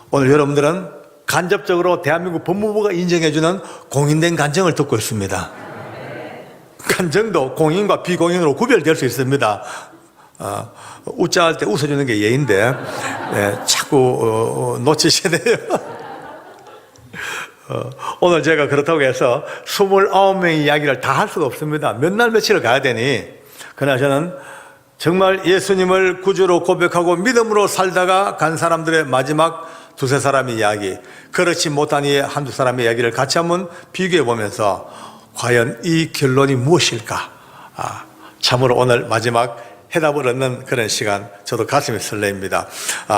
오늘 여러분들은 간접적으로 대한민국 법무부가 인정해주는 공인된 간증을 듣고 있습니다. 간증도 공인과 비공인으로 구별될 수 있습니다. 웃자할 때 웃어주는 게 예인데 자꾸 놓치시네요. 오늘 제가 그렇다고 해서 29명의 이야기를 다 할 수가 없습니다. 몇 날 며칠을 가야 되니. 그러나 저는 정말 예수님을 구주로 고백하고 믿음으로 살다가 간 사람들의 마지막 두세 사람의 이야기, 그렇지 못한 이 한두 사람의 이야기를 같이 한번 비교해 보면서 과연 이 결론이 무엇일까? 참으로 오늘 마지막 해답을 얻는 그런 시간, 저도 가슴이 설레입니다.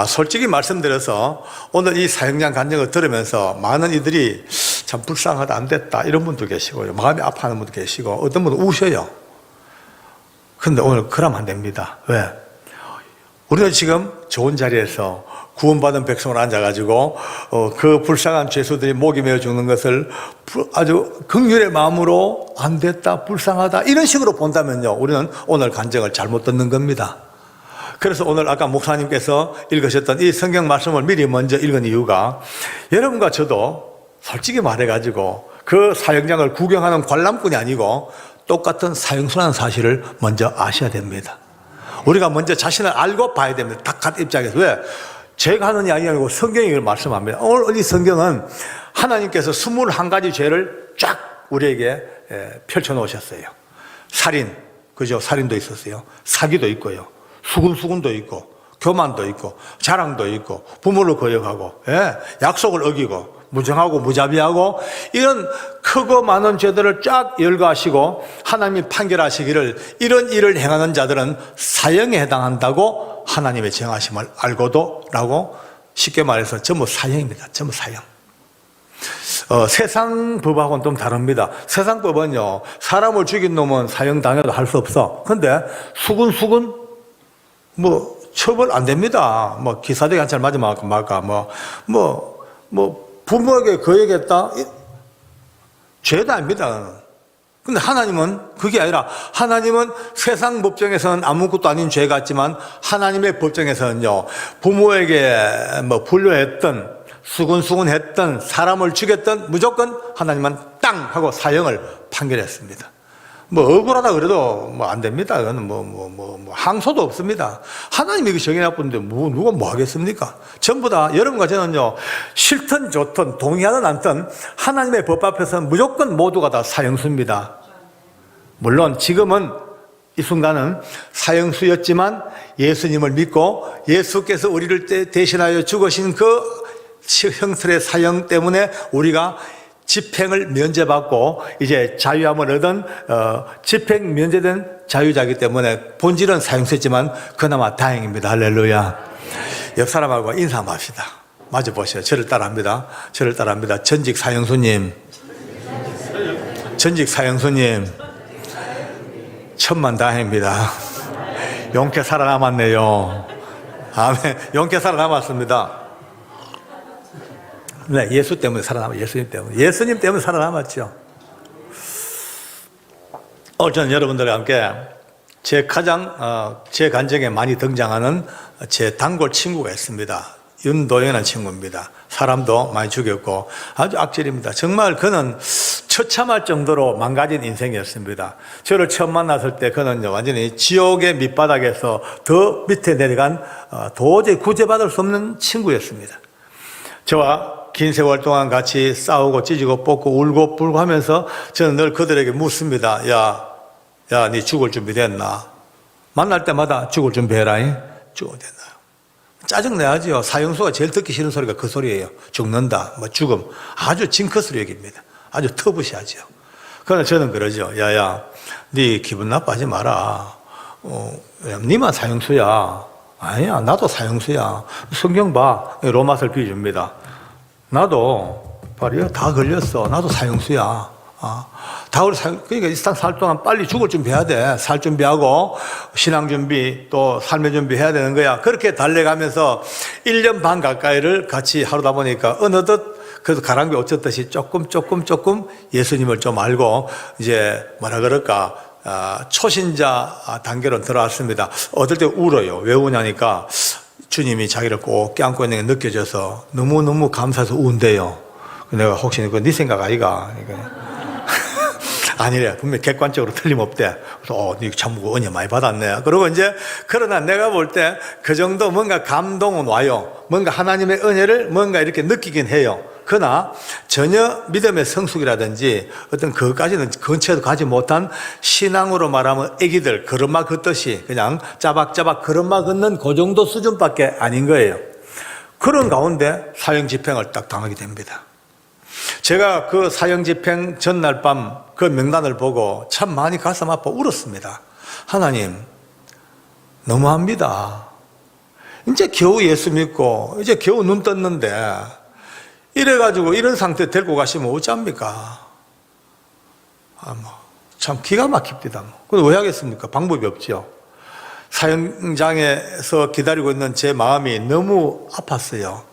솔직히 말씀드려서 오늘 이 사형장 간증을 들으면서 많은 이들이 참 불쌍하다, 안 됐다 이런 분도 계시고요, 마음이 아파하는 분도 계시고, 어떤 분은 우셔요. 근데 오늘 그러면 안 됩니다. 왜? 우리는 지금 좋은 자리에서 구원받은 백성을 앉아가지고 그 불쌍한 죄수들이 목이 메어 죽는 것을 아주 긍휼의 마음으로 안 됐다, 불쌍하다 이런 식으로 본다면요, 우리는 오늘 간증을 잘못 듣는 겁니다. 그래서 오늘 아까 목사님께서 읽으셨던 이 성경 말씀을 미리 먼저 읽은 이유가, 여러분과 저도 솔직히 말해가지고 그 사형장을 구경하는 관람꾼이 아니고 똑같은 사형수라는 사실을 먼저 아셔야 됩니다. 우리가 먼저 자신을 알고 봐야 됩니다. 딱 입장에서. 왜? 제가 하는 이야기 아니고 성경이 이걸 말씀합니다. 오늘 이 성경은 하나님께서 21가지 죄를 쫙 우리에게 펼쳐놓으셨어요. 살인, 그죠? 살인도 있었어요. 사기도 있고요. 수군도 있고, 교만도 있고, 자랑도 있고, 부모를 거역하고, 약속을 어기고, 무정하고 무자비하고, 이런 크고 많은 죄들을 쫙 열거하시고 하나님이 판결하시기를 이런 일을 행하는 자들은 사형에 해당한다고 하나님의 정하심을 알고도 라고, 쉽게 말해서 전부 사형입니다. 전부 사형. 세상 법하고는 좀 다릅니다. 세상 법은요, 사람을 죽인 놈은 사형 당해도 할 수 없어. 근데 수군 뭐 처벌 안 됩니다. 뭐 기사대기 한 차를 맞으면 말까, 부모에게 거역했다? 죄도 아닙니다. 근데 하나님은 그게 아니라, 하나님은 세상 법정에서는 아무것도 아닌 죄 같지만 하나님의 법정에서는요, 부모에게 불효했던, 수군했던, 사람을 죽였던 무조건 하나님은 땅 하고 사형을 판결했습니다. 억울하다 그래도 안 됩니다. 그거는 항소도 없습니다. 하나님이 이거 정해놨는데 누가 뭐 하겠습니까? 전부 다 여러분과 저는요, 싫든 좋든 동의하든 않든 하나님의 법 앞에서는 무조건 모두가 다 사형수입니다. 물론 지금은 이 순간은 사형수였지만 예수님을 믿고 예수께서 우리를 대신하여 죽으신 그 형틀의 사형 때문에 우리가 집행을 면제받고 이제 자유함을 얻은 집행 면제된 자유자이기 때문에 본질은 사형수였지만 그나마 다행입니다. 할렐루야. 옆 사람하고 인사 한번 합시다. 마주 보세요. 저를 따라합니다. 전직 사형수님, 천만다행입니다. 용케 살아남았네요. 아멘. 용케 살아남았습니다. 네, 예수 때문에 살아남았죠. 예수님 때문에 살아남았죠. 오늘 저는 여러분들과 함께 제 간증에 많이 등장하는 제 단골 친구가 있습니다. 윤도현이라는 친구입니다. 사람도 많이 죽였고 아주 악질입니다. 정말 그는 처참할 정도로 망가진 인생이었습니다. 저를 처음 만났을 때 그는 완전히 지옥의 밑바닥에서 더 밑에 내려간 도저히 구제받을 수 없는 친구였습니다. 저와 긴 세월 동안 같이 싸우고 찢고 뽑고 울고 불고 하면서 저는 늘 그들에게 묻습니다. 야, 네 죽을 준비 됐나? 만날 때마다 죽을 준비해라. 죽어야 된다. 짜증내야죠. 사형수가 제일 듣기 싫은 소리가 그 소리예요. 죽는다, 죽음. 아주 징크스로 여깁니다. 아주 터부시하죠. 그러나 저는 그러죠. 야야, 네 기분 나빠하지 마라. 니만 사형수야. 아니야, 나도 사형수야. 성경 봐. 로마서를 비줍니다. 나도 다 걸렸어. 나도 사형수야. 그러니까 이 세상 살 동안 빨리 죽을 준비해야 돼. 살 준비하고 신앙 준비 또 삶의 준비해야 되는 거야. 그렇게 달래가면서 1년 반 가까이를 같이 하루다 보니까 어느덧 그래서 가랑비 어쩌듯이 조금 예수님을 좀 알고 이제 뭐라 그럴까, 초신자 단계로 들어왔습니다. 어떨 때 울어요. 왜 우냐니까 주님이 자기를 꼭 껴안고 있는 게 느껴져서 너무너무 감사해서 운대요. 내가 혹시 그거 네 생각 아이가? 아니래. 분명히 객관적으로 틀림없대. 그래서 네 참 은혜 많이 받았네. 그리고 이제 그러나 내가 볼 때 그 정도 뭔가 감동은 와요. 뭔가 하나님의 은혜를 뭔가 이렇게 느끼긴 해요. 그러나 전혀 믿음의 성숙이라든지 어떤 그것까지는 근처에도 가지 못한 신앙으로 말하면 애기들 걸음마 걷듯이 그냥 짜박짜박 걸음마 걷는 그 정도 수준밖에 아닌 거예요. 그런 가운데 사형 집행을 딱 당하게 됩니다. 제가 그 사형 집행 전날 밤 그 명단을 보고 참 많이 가슴 아파 울었습니다. 하나님, 너무합니다. 이제 겨우 예수 믿고 이제 겨우 눈 떴는데 이래가지고 이런 상태 데리고 가시면 어쩝니까? 참 기가 막힙니다. 그런데 왜 하겠습니까? 방법이 없죠. 사형장에서 기다리고 있는 제 마음이 너무 아팠어요.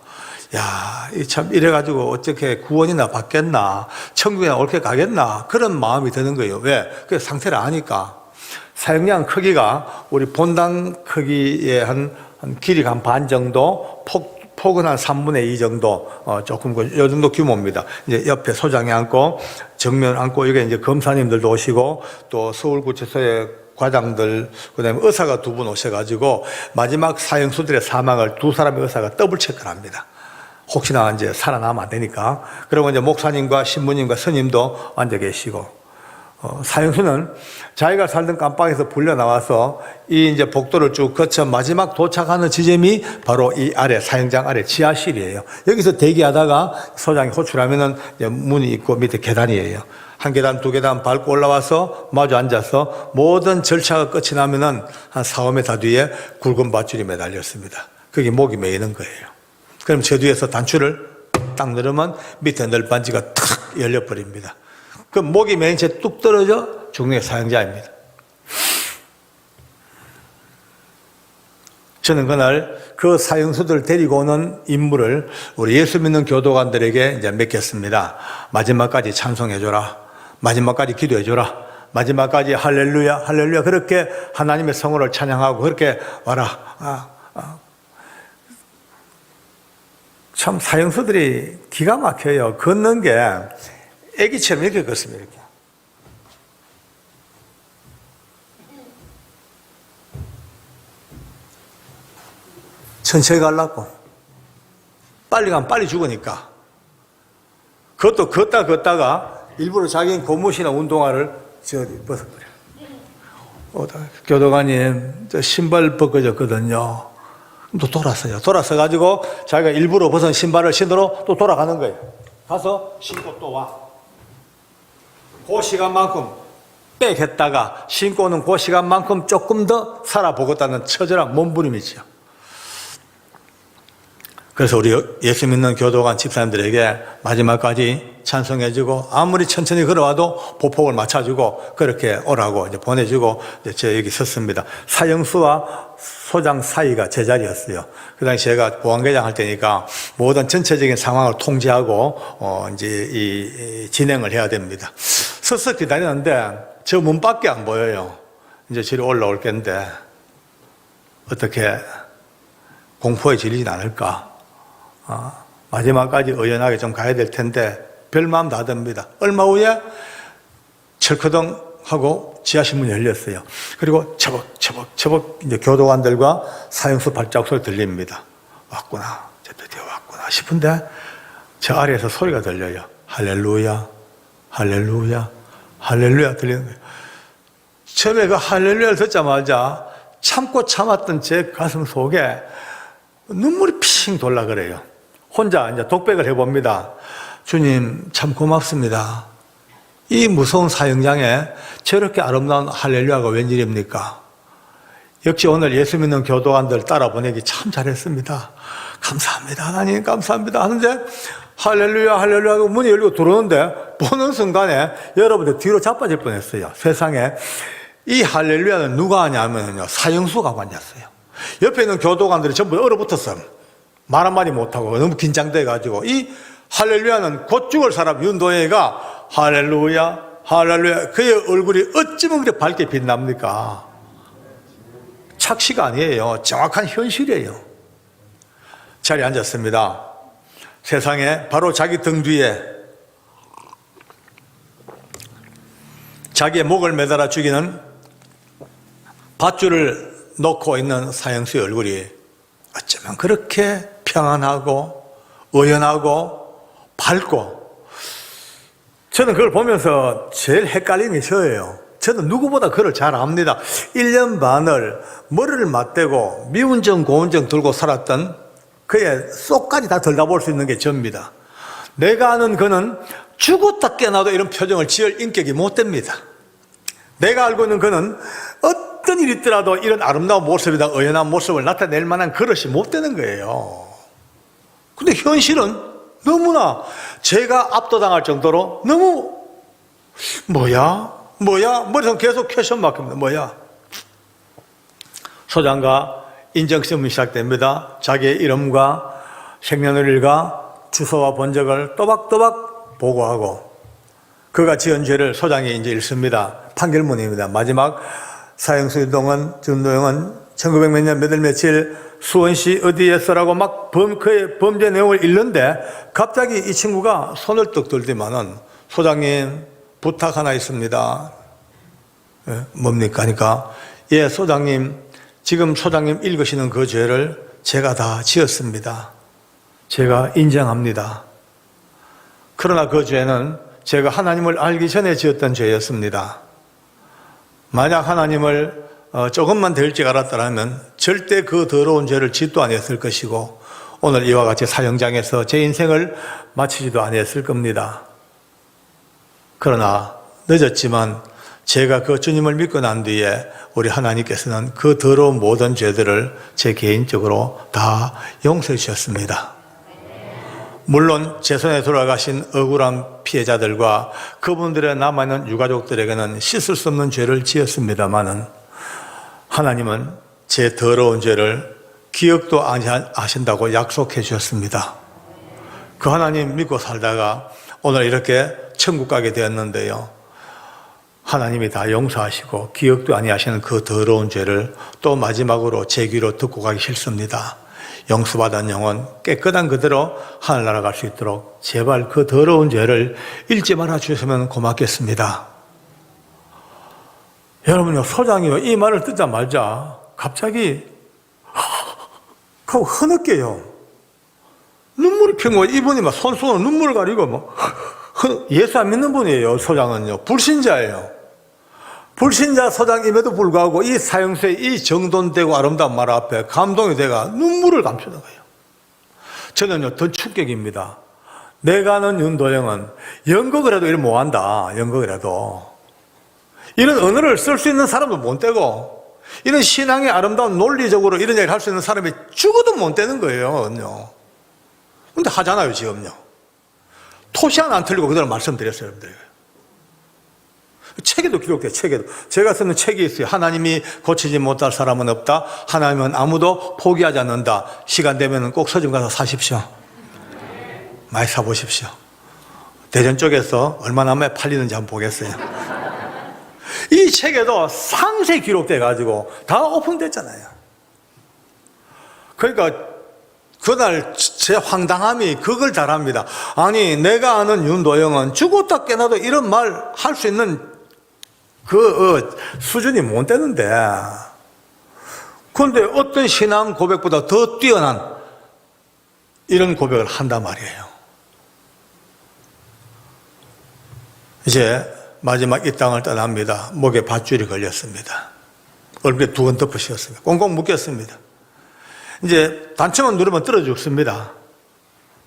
야, 참 이래가지고 어떻게 구원이나 받겠나, 천국이나 옳게 가겠나, 그런 마음이 드는 거예요. 왜? 그 상태를 아니까. 사형장 크기가 우리 본당 크기의 한 길이가 한 반 정도, 폭은 한 3분의 2 정도, 조금 이 정도 규모입니다. 이제 옆에 소장이 앉고, 정면 앉고, 이게 이제 검사님들도 오시고, 또 서울구치소의 과장들, 그 다음에 의사가 2분 오셔가지고, 마지막 사형수들의 사망을 2사람의 의사가 더블 체크를 합니다. 혹시나 이제 살아나면 안 되니까. 그리고 이제 목사님과 신부님과 스님도 앉아 계시고, 사형수는 자기가 살던 깜빵에서 불려 나와서 이 이제 복도를 쭉 거쳐 마지막 도착하는 지점이 바로 이 아래, 사형장 아래 지하실이에요. 여기서 대기하다가 소장이 호출하면은 이제 문이 있고 밑에 계단이에요. 한 계단, 두 계단 밟고 올라와서 마주 앉아서 모든 절차가 끝이 나면은 한 4, 5m 뒤에 굵은 밧줄이 매달렸습니다. 그게 목이 메이는 거예요. 그럼 저 뒤에서 단추를 딱 누르면 밑에 널빤지가 탁 열려버립니다. 그럼 목이 메인 채 뚝 떨어져 죽는 게 사형자입니다. 저는 그날 그 사형수들 데리고 오는 임무를 우리 예수 믿는 교도관들에게 이제 맡겼습니다. 마지막까지 찬송해줘라. 마지막까지 기도해줘라. 마지막까지 할렐루야, 할렐루야. 그렇게 하나님의 성호를 찬양하고 그렇게 와라. 참 사형수들이 기가 막혀요. 걷는 게 애기처럼 이렇게 걷습니다. 이렇게. 천천히 가려고. 빨리 가면 빨리 죽으니까. 그것도 걷다가 일부러 자기는 고무신이나 운동화를 벗어버려요. 교도관님, 저 신발 벗겨졌거든요. 또 돌아서가지고 자기가 일부러 벗은 신발을 신으러 또 돌아가는 거예요. 가서 신고 또 와. 그 시간만큼 빽 했다가 신고는 그 시간만큼 조금 더 살아보겠다는 처절한 몸부림이죠. 그래서 우리 예수 믿는 교도관 집사님들에게 마지막까지 찬송해주고 아무리 천천히 걸어와도 보폭을 맞춰주고 그렇게 오라고 이제 보내주고 이제 제가 여기 섰습니다. 사형수와 소장 사이가 제 자리였어요. 그 당시 제가 보안계장 할 때니까 모든 전체적인 상황을 통제하고 이제 진행을 해야 됩니다. 서서 기다리는데 저 문밖에 안 보여요. 이제 저리 올라올 텐데 어떻게 공포에 질리진 않을까? 마지막까지 의연하게 좀 가야 될 텐데 별 마음 다 듭니다. 얼마 후에 철커덩 하고 지하실 문이 열렸어요. 그리고 처벅 이제 교도관들과 사형수 발자국 소리 들립니다. 왔구나. 드디어 왔구나 싶은데 저 아래에서 소리가 들려요. 할렐루야, 할렐루야, 할렐루야 들리는 거예요. 처음에 그 할렐루야를 듣자마자 참고 참았던 제 가슴 속에 눈물이 핑 돌라 그래요. 혼자 이제 독백을 해봅니다. 주님, 참 고맙습니다. 이 무서운 사형장에 저렇게 아름다운 할렐루야가 웬일입니까? 역시 오늘 예수 믿는 교도관들 따라 보내기 참 잘했습니다. 감사합니다. 하나님, 감사합니다. 하는데 할렐루야, 할렐루야 하고 문이 열리고 들어오는데 보는 순간에 여러분들 뒤로 자빠질 뻔했어요. 세상에 이 할렐루야는 누가 하냐면요, 사형수가 앉았어요. 옆에 있는 교도관들이 전부 얼어붙었어요. 말 한마디 못하고 너무 긴장돼가지고 이 할렐루야는 곧 죽을 사람 윤도혜가 할렐루야, 할렐루야. 그의 얼굴이 어찌면 그렇게 밝게 빛납니까? 착시가 아니에요. 정확한 현실이에요. 자리에 앉았습니다. 세상에 바로 자기 등 뒤에 자기의 목을 매달아 죽이는 밧줄을 놓고 있는 사형수의 얼굴이 어쩌면 그렇게 평안하고 의연하고 밝고, 저는 그걸 보면서 제일 헷갈리는 게 저예요. 저는 누구보다 그걸 잘 압니다. 1년 반을 머리를 맞대고 미운정 고운정 들고 살았던 그의 속까지 다 들여다볼 수 있는 게 저입니다. 내가 아는 그는 죽었다 깨어나도 이런 표정을 지을 인격이 못 됩니다. 내가 알고 있는 그는 어떤 일이 있더라도 이런 아름다운 모습이다, 의연한 모습을 나타낼 만한 그릇이 못 되는 거예요. 근데 현실은 너무나 제가 압도당할 정도로 너무 뭐야? 머리에서 계속 퀘션 마크입니다. 뭐야? 소장과 인정시험이 시작됩니다. 자기의 이름과 생년월일과 주소와 본적을 또박또박 보고하고, 그가 지은 죄를 소장이 이제 읽습니다. 판결문입니다. 마지막 사형수 전도영은 1900 몇 년 몇 월 며칠 수원시 어디에서라고 막 그의 범죄 내용을 읽는데, 갑자기 이 친구가 손을 떡 들더만은, 소장님 부탁 하나 있습니다. 뭡니까? 하니까, 예, 소장님, 지금 소장님 읽으시는 그 죄를 제가 다 지었습니다. 제가 인정합니다. 그러나 그 죄는 제가 하나님을 알기 전에 지었던 죄였습니다. 만약 하나님을 조금만 더 일찍 알았더라면 절대 그 더러운 죄를 짓도 아니었을 것이고, 오늘 이와 같이 사형장에서 제 인생을 마치지도 아니었을 겁니다. 그러나 늦었지만 제가 그 주님을 믿고 난 뒤에 우리 하나님께서는 그 더러운 모든 죄들을 제 개인적으로 다 용서해 주셨습니다. 물론 제 손에 돌아가신 억울한 피해자들과 그분들의 남아있는 유가족들에게는 씻을 수 없는 죄를 지었습니다마는, 하나님은 제 더러운 죄를 기억도 안 하신다고 약속해 주셨습니다. 그 하나님 믿고 살다가 오늘 이렇게 천국 가게 되었는데요, 하나님이 다 용서하시고 기억도 아니하시는 그 더러운 죄를 또 마지막으로 제 귀로 듣고 가기 싫습니다. 용서받은 영혼 깨끗한 그대로 하늘나라 갈 수 있도록 제발 그 더러운 죄를 잊지 말아 주셨으면 고맙겠습니다. 여러분요, 소장이요, 이 말을 듣자마자 갑자기 하고 흐느껴요. 눈물이 핀 거예요. 이분이 막 손수건 눈물을 가리고 막 예수 안 믿는 분이에요. 소장은요, 불신자예요. 불신자 소장임에도 불구하고 이 사형수의 이 정돈되고 아름다운 말 앞에 감동이 돼가 눈물을 감추는 거예요. 저는요, 더 충격입니다. 내가 아는 윤도영은 연극을 해도 이런 못한다. 연극을 해도 이런 언어를 쓸 수 있는 사람도 못 되고, 이런 신앙의 아름다운 논리적으로 이런 얘기를 할 수 있는 사람이 죽어도 못 되는 거예요. 근데 하잖아요. 지금요, 토시 하나 안 틀리고 그대로 말씀드렸어요. 여러분들, 책에도 기록돼요. 책에도. 제가 쓰는 책이 있어요. 하나님이 고치지 못할 사람은 없다. 하나님은 아무도 포기하지 않는다. 시간 되면 꼭 서점 가서 사십시오. 많이 사보십시오. 대전 쪽에서 얼마나 만에 팔리는지 한번 보겠어요. 이 책에도 상세히 기록돼가지고 다 오픈됐잖아요. 그러니까 그날 제 황당함이 그걸 잘합니다. 아니, 내가 아는 윤도영은 죽었다 깨어나도 이런 말 할 수 있는 그 수준이 못 되는데, 그런데 어떤 신앙 고백보다 더 뛰어난 이런 고백을 한단 말이에요. 이제 마지막 이 땅을 떠납니다. 목에 밧줄이 걸렸습니다. 얼굴에 두건 덮어 씌웠습니다. 꽁꽁 묶였습니다. 이제 단추만 누르면 떨어져 죽습니다.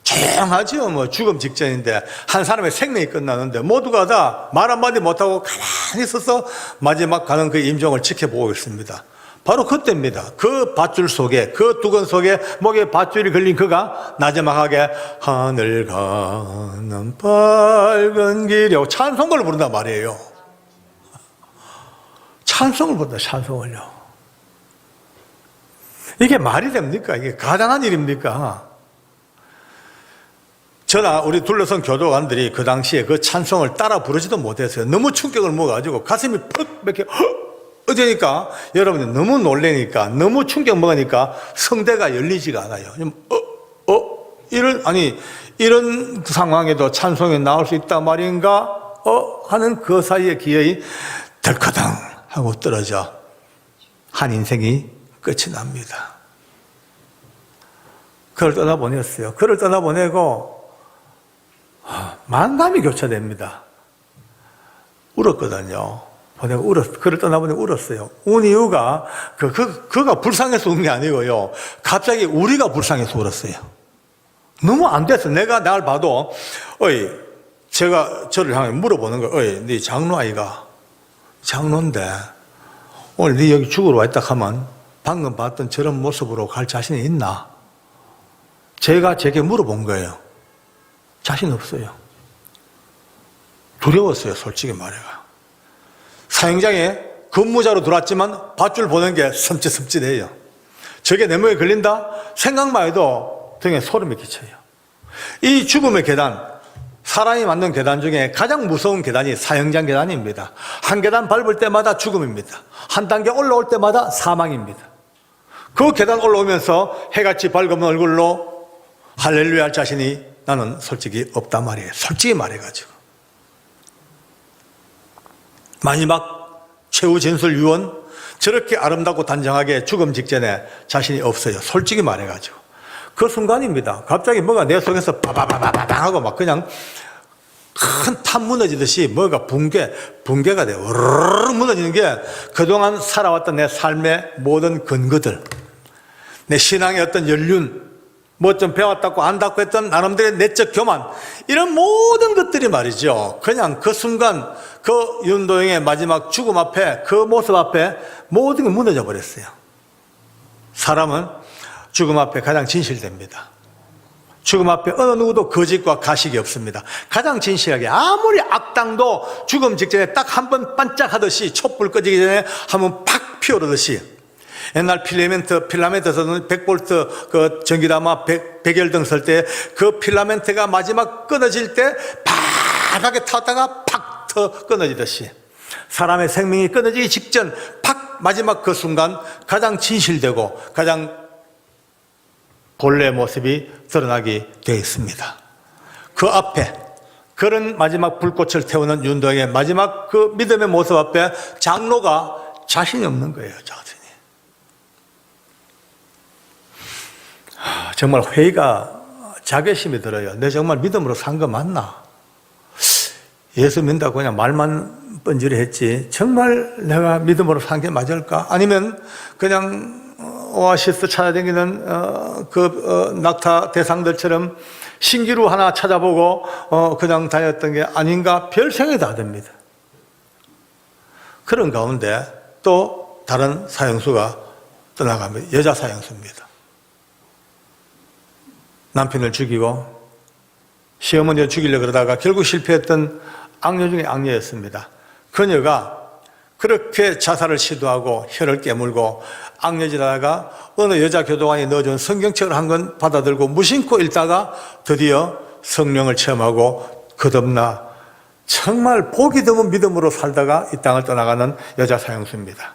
조용하죠. 뭐 죽음 직전인데 한 사람의 생명이 끝나는데 모두가 다 말 한마디 못하고 가만히 있어서 마지막 가는 그 임종을 지켜보고 있습니다. 바로 그때입니다. 그 밧줄 속에, 그 두건 속에 목에 밧줄이 걸린 그가 나지막하게 하늘 가는 밝은 길이라고 찬송가를 부른단 말이에요. 찬송을 부른다. 찬송을요. 이게 말이 됩니까? 이게 가당한 일입니까? 저나 우리 둘러선 교도관들이 그 당시에 그 찬송을 따라 부르지도 못했어요. 너무 충격을 먹어가지고 가슴이 퍽 이렇게 어쩌니까 여러분들 너무 놀래니까, 너무 충격 먹으니까 성대가 열리지가 않아요. 이런 상황에도 찬송이 나올 수 있단 말인가? 하는 그 사이에 기어이 덜커덩 하고 떨어져 한 인생이 끝이 납니다. 그를 떠나보냈어요. 그를 떠나보내고 만감이 교차됩니다. 울었거든요. 그를 떠나보내고 울었어요. 운 이유가 그가 불쌍해서 운 게 아니고요. 갑자기 우리가 불쌍해서 울었어요. 너무 안 됐어. 내가 날 봐도 제가 저를 향해 물어보는 거예요. 네 장로 아이가? 장로인데 오늘 네 여기 죽으러 왔다 하면 방금 봤던 저런 모습으로 갈 자신이 있나? 제가 제게 물어본 거예요. 자신 없어요. 두려웠어요. 솔직히 말해가. 사형장에 근무자로 들어왔지만 밧줄 보는 게 섬찟섬찟해요. 저게 내 몸에 걸린다? 생각만 해도 등에 소름이 끼쳐요. 이 죽음의 계단, 사람이 만든 계단 중에 가장 무서운 계단이 사형장 계단입니다. 한 계단 밟을 때마다 죽음입니다. 한 단계 올라올 때마다 사망입니다. 그 계단 올라오면서 해같이 밝은 얼굴로 할렐루야 할 자신이 나는 솔직히 없단 말이에요. 솔직히 말해가지고. 마지막 최후 진술 유언, 저렇게 아름답고 단정하게 죽음 직전에 자신이 없어요. 솔직히 말해가지고. 그 순간입니다. 갑자기 뭐가 내 속에서 바바바바바 하고 막 그냥 큰 탑 무너지듯이 뭐가 붕괴가 돼요. 으르르 무너지는 게 그동안 살아왔던 내 삶의 모든 근거들, 내 신앙의 어떤 연륜, 뭐 좀 배웠다고 안다고 했던 나름대로의 내적 교만, 이런 모든 것들이 말이죠. 그냥 그 순간 그 윤도영의 마지막 죽음 앞에, 그 모습 앞에 모든 게 무너져 버렸어요. 사람은 죽음 앞에 가장 진실됩니다. 죽음 앞에 어느 누구도 거짓과 가식이 없습니다. 가장 진실하게, 아무리 악당도 죽음 직전에 딱 한 번 반짝하듯이, 촛불 꺼지기 전에 한번 팍 피어오르듯이, 옛날 필라멘트에서는 100볼트 그 전기담아 100열등 쓸 때 그 필라멘트가 마지막 끊어질 때 파랗게 타다가 팍 끊어지듯이, 사람의 생명이 끊어지기 직전 팍 마지막 그 순간 가장 진실되고 가장 본래의 모습이 드러나게 되어 있습니다. 그 앞에 그런 마지막 불꽃을 태우는 윤도영의 마지막 그 믿음의 모습 앞에 장로가 자신이 없는 거예요. 자신이. 정말 회의가 자괴심이 들어요. 내 정말 믿음으로 산 거 맞나? 예수 믿는다고 그냥 말만 뻔질이 했지 정말 내가 믿음으로 산 게 맞을까? 아니면 그냥 오아시스 찾아다니는 낙타 대상들처럼 신기루 하나 찾아보고 그냥 다녔던 게 아닌가? 별 생각이 다 듭니다. 그런 가운데 또 다른 사형수가 떠나갑니다. 여자 사형수입니다. 남편을 죽이고 시어머니를 죽이려고 그러다가 결국 실패했던 악녀 중에 악녀였습니다. 그녀가 그렇게 자살을 시도하고 혀를 깨물고 악녀질하다가 어느 여자 교도관이 넣어준 성경책을 한 권 받아들고 무심코 읽다가 드디어 성령을 체험하고 거듭나 정말 보기 드문 믿음으로 살다가 이 땅을 떠나가는 여자 사형수입니다.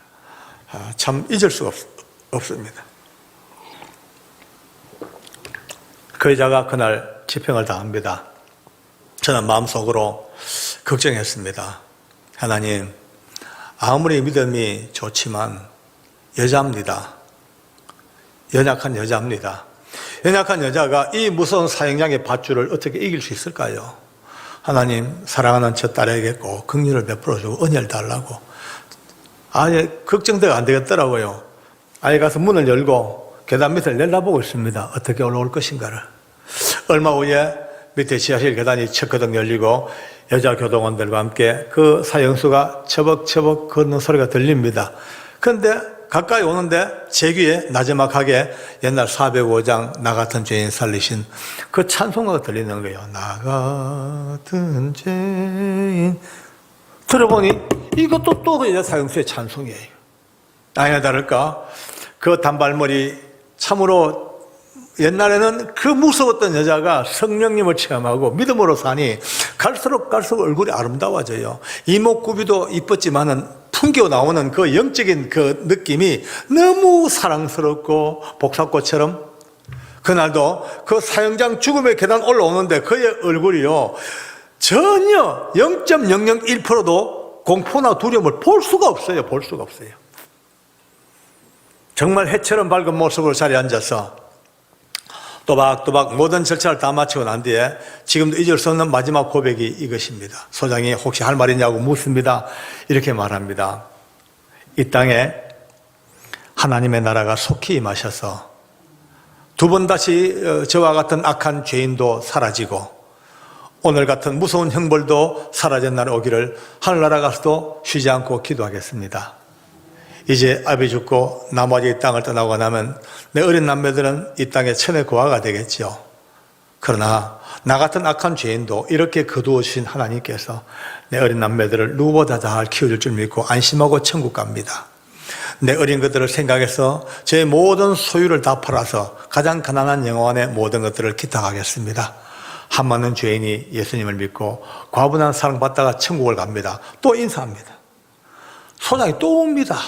참 잊을 수가 없습니다. 그 여자가 그날 집행을 당합니다. 저는 마음속으로 걱정했습니다. 하나님, 아무리 믿음이 좋지만 여자입니다. 연약한 여자입니다. 연약한 여자가 이 무서운 사형장의 밧줄을 어떻게 이길 수 있을까요? 하나님, 사랑하는 저 딸에게 꼭 긍휼을 베풀어주고 은혜를 달라고. 아예 걱정대가 안 되겠더라고요. 아예 가서 문을 열고 계단 밑을 내려다보고 있습니다. 어떻게 올라올 것인가를. 얼마 후에 밑에 지하실 계단이 척거덕 열리고 여자 교도관들과 함께 그 사형수가 처벅처벅 걷는 소리가 들립니다. 그런데 가까이 오는데 제 귀에 나지막하게 옛날 405장 나 같은 죄인 살리신 그 찬송가가 들리는 거예요. 나 같은 죄인. 들어보니 이것도 또 그 여자 사형수의 찬송이에요. 아니나 다를까 그 단발머리, 참으로 옛날에는 그 무서웠던 여자가 성령님을 체험하고 믿음으로 사니 갈수록 얼굴이 아름다워져요. 이목구비도 이뻤지만은 풍겨 나오는 그 영적인 그 느낌이 너무 사랑스럽고 복사꽃처럼 그날도 그 사형장 죽음의 계단 올라오는데 그의 얼굴이요, 전혀 0.001%도 공포나 두려움을 볼 수가 없어요. 볼 수가 없어요. 정말 해처럼 밝은 모습으로 자리에 앉아서 또박또박 모든 절차를 다 마치고 난 뒤에 지금도 잊을 수 없는 마지막 고백이 이것입니다. 소장이 혹시 할 말 있냐고 묻습니다. 이렇게 말합니다. 이 땅에 하나님의 나라가 속히 임하셔서 두 번 다시 저와 같은 악한 죄인도 사라지고 오늘 같은 무서운 형벌도 사라진 날이 오기를 하늘나라 가서도 쉬지 않고 기도하겠습니다. 이제 아비 죽고 나머지 이 땅을 떠나고 나면 내 어린 남매들은 이 땅의 천의 고아가 되겠죠. 그러나 나 같은 악한 죄인도 이렇게 거두어주신 하나님께서 내 어린 남매들을 누구보다 잘 키워줄 줄 믿고 안심하고 천국 갑니다. 내 어린 것들을 생각해서 제 모든 소유를 다 팔아서 가장 가난한 영혼의 모든 것들을 기탁하겠습니다. 한많은 죄인이 예수님을 믿고 과분한 사랑받다가 천국을 갑니다. 또 인사합니다. 소장이 또 옵니다.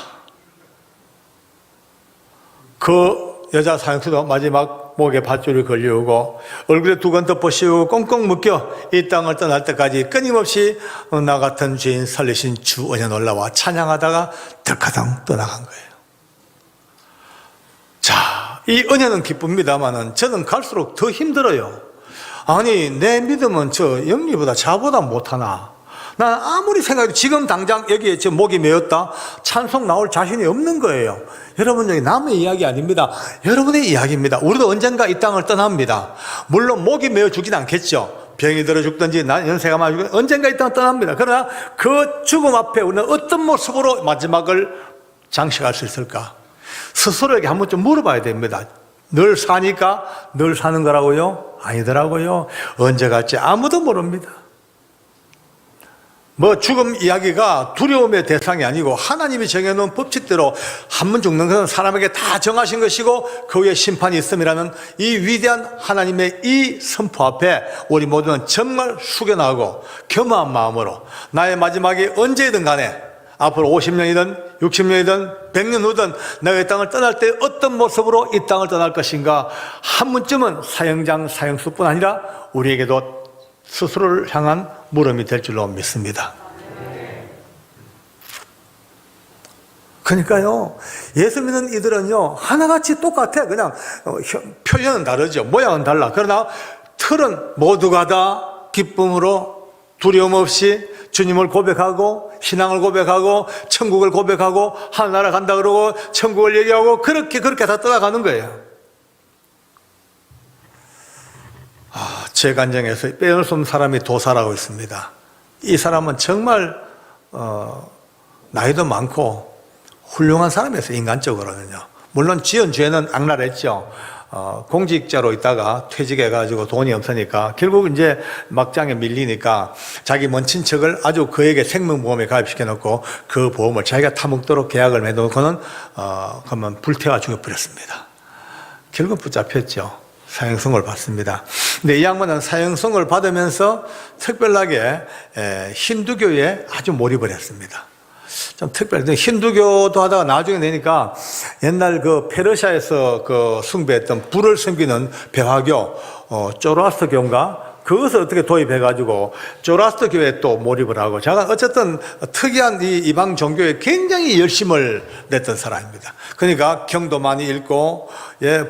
그 여자 사형수도 마지막 목에 밧줄을 걸려오고 얼굴에 두건 덮어 씌우고 꽁꽁 묶여 이 땅을 떠날 때까지 끊임없이 나 같은 죄인 살리신 주 은혜 놀라와 찬양하다가 덜커덩 떠나간 거예요. 자, 이 은혜는 기쁩니다만은 저는 갈수록 더 힘들어요. 아니, 내 믿음은 저 영리보다 자보다 못하나? 난 아무리 생각해도 지금 당장 여기에 저 목이 메었다 찬송 나올 자신이 없는 거예요. 여러분, 여기 남의 이야기 아닙니다. 여러분의 이야기입니다. 우리도 언젠가 이 땅을 떠납니다. 물론 목이 메어 죽진 않겠죠. 병이 들어 죽든지 연세가 많아 죽든지 언젠가 이 땅을 떠납니다. 그러나 그 죽음 앞에 우리는 어떤 모습으로 마지막을 장식할 수 있을까? 스스로에게 한 번쯤 물어봐야 됩니다. 늘 사니까 늘 사는 거라고요? 아니더라고요. 언제 갈지 아무도 모릅니다. 죽음 이야기가 두려움의 대상이 아니고 하나님이 정해놓은 법칙대로 한 번 죽는 것은 사람에게 다 정하신 것이고 그 위에 심판이 있음이라는 이 위대한 하나님의 이 선포 앞에 우리 모두는 정말 숙연하고 겸허한 마음으로 나의 마지막이 언제든 간에 앞으로 50년이든 60년이든 100년 후든 내가 이 땅을 떠날 때 어떤 모습으로 이 땅을 떠날 것인가 한 번쯤은 사형장 사형수뿐 아니라 우리에게도 스스로를 향한 물음이 될 줄로 믿습니다. 그러니까요, 예수 믿는 이들은요 하나같이 똑같아. 그냥 표현은 다르죠, 모양은 달라. 그러나 틀은 모두가 다 기쁨으로 두려움 없이 주님을 고백하고 신앙을 고백하고 천국을 고백하고 하늘나라 간다 그러고 천국을 얘기하고 그렇게 다 떠나가는 거예요. 제 간정에서 빼놓을 수 없는 사람이 도사라고 있습니다. 이 사람은 정말 나이도 많고 훌륭한 사람이었어요. 인간적으로는요. 물론 지은 죄는 악랄했죠. 공직자로 있다가 퇴직해가지고 돈이 없으니까 결국 이제 막장에 밀리니까 자기 먼 친척을 아주 그에게 생명보험에 가입시켜놓고 그 보험을 자기가 타먹도록 계약을 맺어놓고는 그러면 불태워 죽여버렸습니다. 결국 붙잡혔죠. 사형성을 받습니다. 근데 이 양반은 사형성을 받으면서 특별하게 힌두교에 아주 몰입을 했습니다. 좀 특별히 힌두교도 하다가 나중에 되니까 옛날 그 페르시아에서 그 숭배했던 불을 섬기는 배화교, 조로아스터교인가? 그것을 어떻게 도입해가지고 조로아스터교에 또 몰입을 하고 제가 어쨌든 특이한 이 이방 종교에 굉장히 열심을 냈던 사람입니다. 그러니까 경도 많이 읽고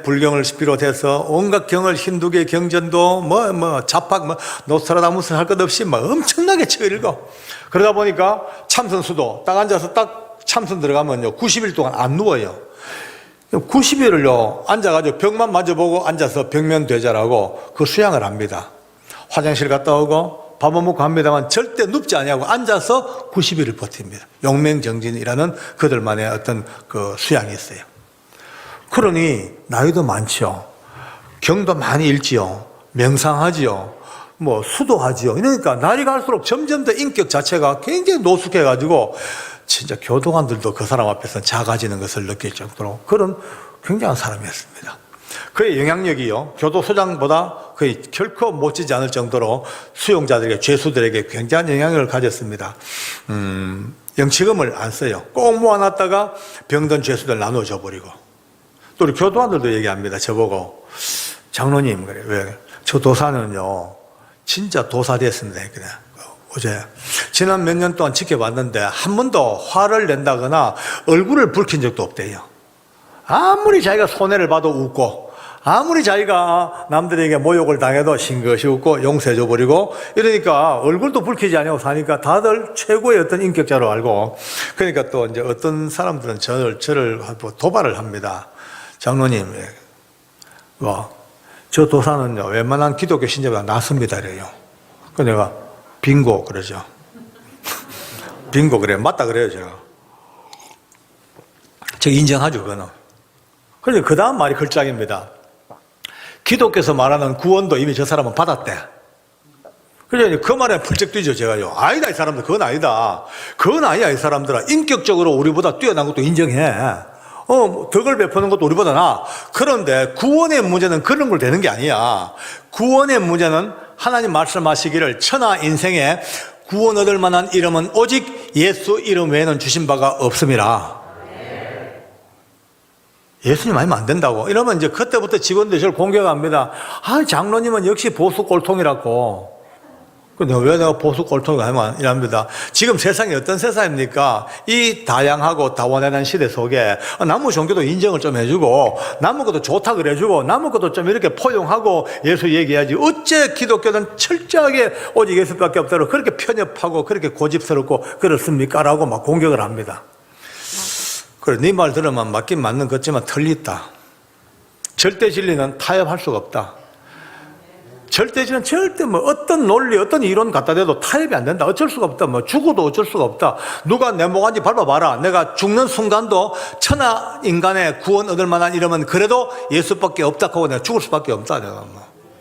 불경을 비롯해서 온갖 경을 힌두교의 경전도 자팍 노스트라다무스 할 것 없이 엄청나게 쳐 읽어. 그러다 보니까 참선수도 딱 앉아서 딱 참선 들어가면요 90일 동안 안 누워요. 90일을요 앉아가지고 벽만 만져보고 앉아서 벽면되자라고 그 수양을 합니다. 화장실 갔다 오고 밥은 먹고 합니다만 절대 눕지 않냐고 앉아서 90일을 버팁니다. 용맹정진이라는 그들만의 어떤 그 수양이 있어요. 그러니 나이도 많죠. 경도 많이 읽지요. 명상하지요. 수도하지요. 그러니까 날이 갈수록 점점 더 인격 자체가 굉장히 노숙해가지고 진짜 교도관들도 그 사람 앞에서 작아지는 것을 느낄 정도로 그런 굉장한 사람이었습니다. 그의 영향력이요 교도소장보다 거의 결코 못지지 않을 정도로 수용자들에게 죄수들에게 굉장한 영향력을 가졌습니다. 영치금을 안 써요. 꼭 모아놨다가 병든 죄수들 나눠줘 버리고 또 우리 교도관들도 얘기합니다. 저보고 장로님, 그래. 왜? 저 도사는요, 진짜 도사 됐습니다. 그래. 어제. 지난 몇 년 동안 지켜봤는데, 한 번도 화를 낸다거나 얼굴을 붉힌 적도 없대요. 아무리 자기가 손해를 봐도 웃고, 아무리 자기가 남들에게 모욕을 당해도 싱긋이 웃고 용서해줘버리고, 이러니까 얼굴도 붉히지 않고 사니까 다들 최고의 어떤 인격자로 알고, 그러니까 또 이제 어떤 사람들은 저를 도발을 합니다. 장로님, 저 도사는요, 웬만한 기독교 신자보다 낫습니다. 이래요. 그래서 내가, 빙고, 그러죠. 빙고, 그래요. 맞다, 그래요, 제가. 제가 인정하죠, 그거는. 그런데 그 다음 말이 걸작입니다. 기독교에서 말하는 구원도 이미 저 사람은 받았대. 그래서 그 말에 펄쩍 뛰죠, 제가요. 아니다, 이 사람들. 그건 아니다. 그건 아니야, 이 사람들아. 인격적으로 우리보다 뛰어난 것도 인정해. 덕을 베푸는 것도 우리보다 나아. 그런데 구원의 문제는 그런 걸 되는 게 아니야. 구원의 문제는 하나님 말씀하시기를 천하 인생에 구원 얻을 만한 이름은 오직 예수 이름 외에는 주신 바가 없음이라. 예수님 아니면 안 된다고. 이러면 이제 그때부터 직원들이 저를 공격합니다. 장로님은 역시 보수 꼴통이라고. 근데 왜 내가 보수 꼴통이 아니면 이랍니다. 지금 세상이 어떤 세상입니까? 이 다양하고 다원화된 시대 속에 남의 종교도 인정을 좀 해주고, 남의 것도 좋다 그래주고, 남의 것도 좀 이렇게 포용하고 예수 얘기해야지. 어째 기독교는 철저하게 오직 예수밖에 없다고 그렇게 편협하고 그렇게 고집스럽고 그렇습니까? 라고 막 공격을 합니다. 그래, 네 말 들으면 맞긴 맞는 것 같지만 틀리다. 절대 진리는 타협할 수가 없다. 절대 진리는 절대 어떤 논리, 어떤 이론 갖다 대도 타협이 안 된다. 어쩔 수가 없다. 죽어도 어쩔 수가 없다. 누가 내 목안지 밟아봐라. 내가 죽는 순간도 천하 인간의 구원 얻을 만한 이름은 그래도 예수밖에 없다 하고 내가 죽을 수밖에 없다. 내가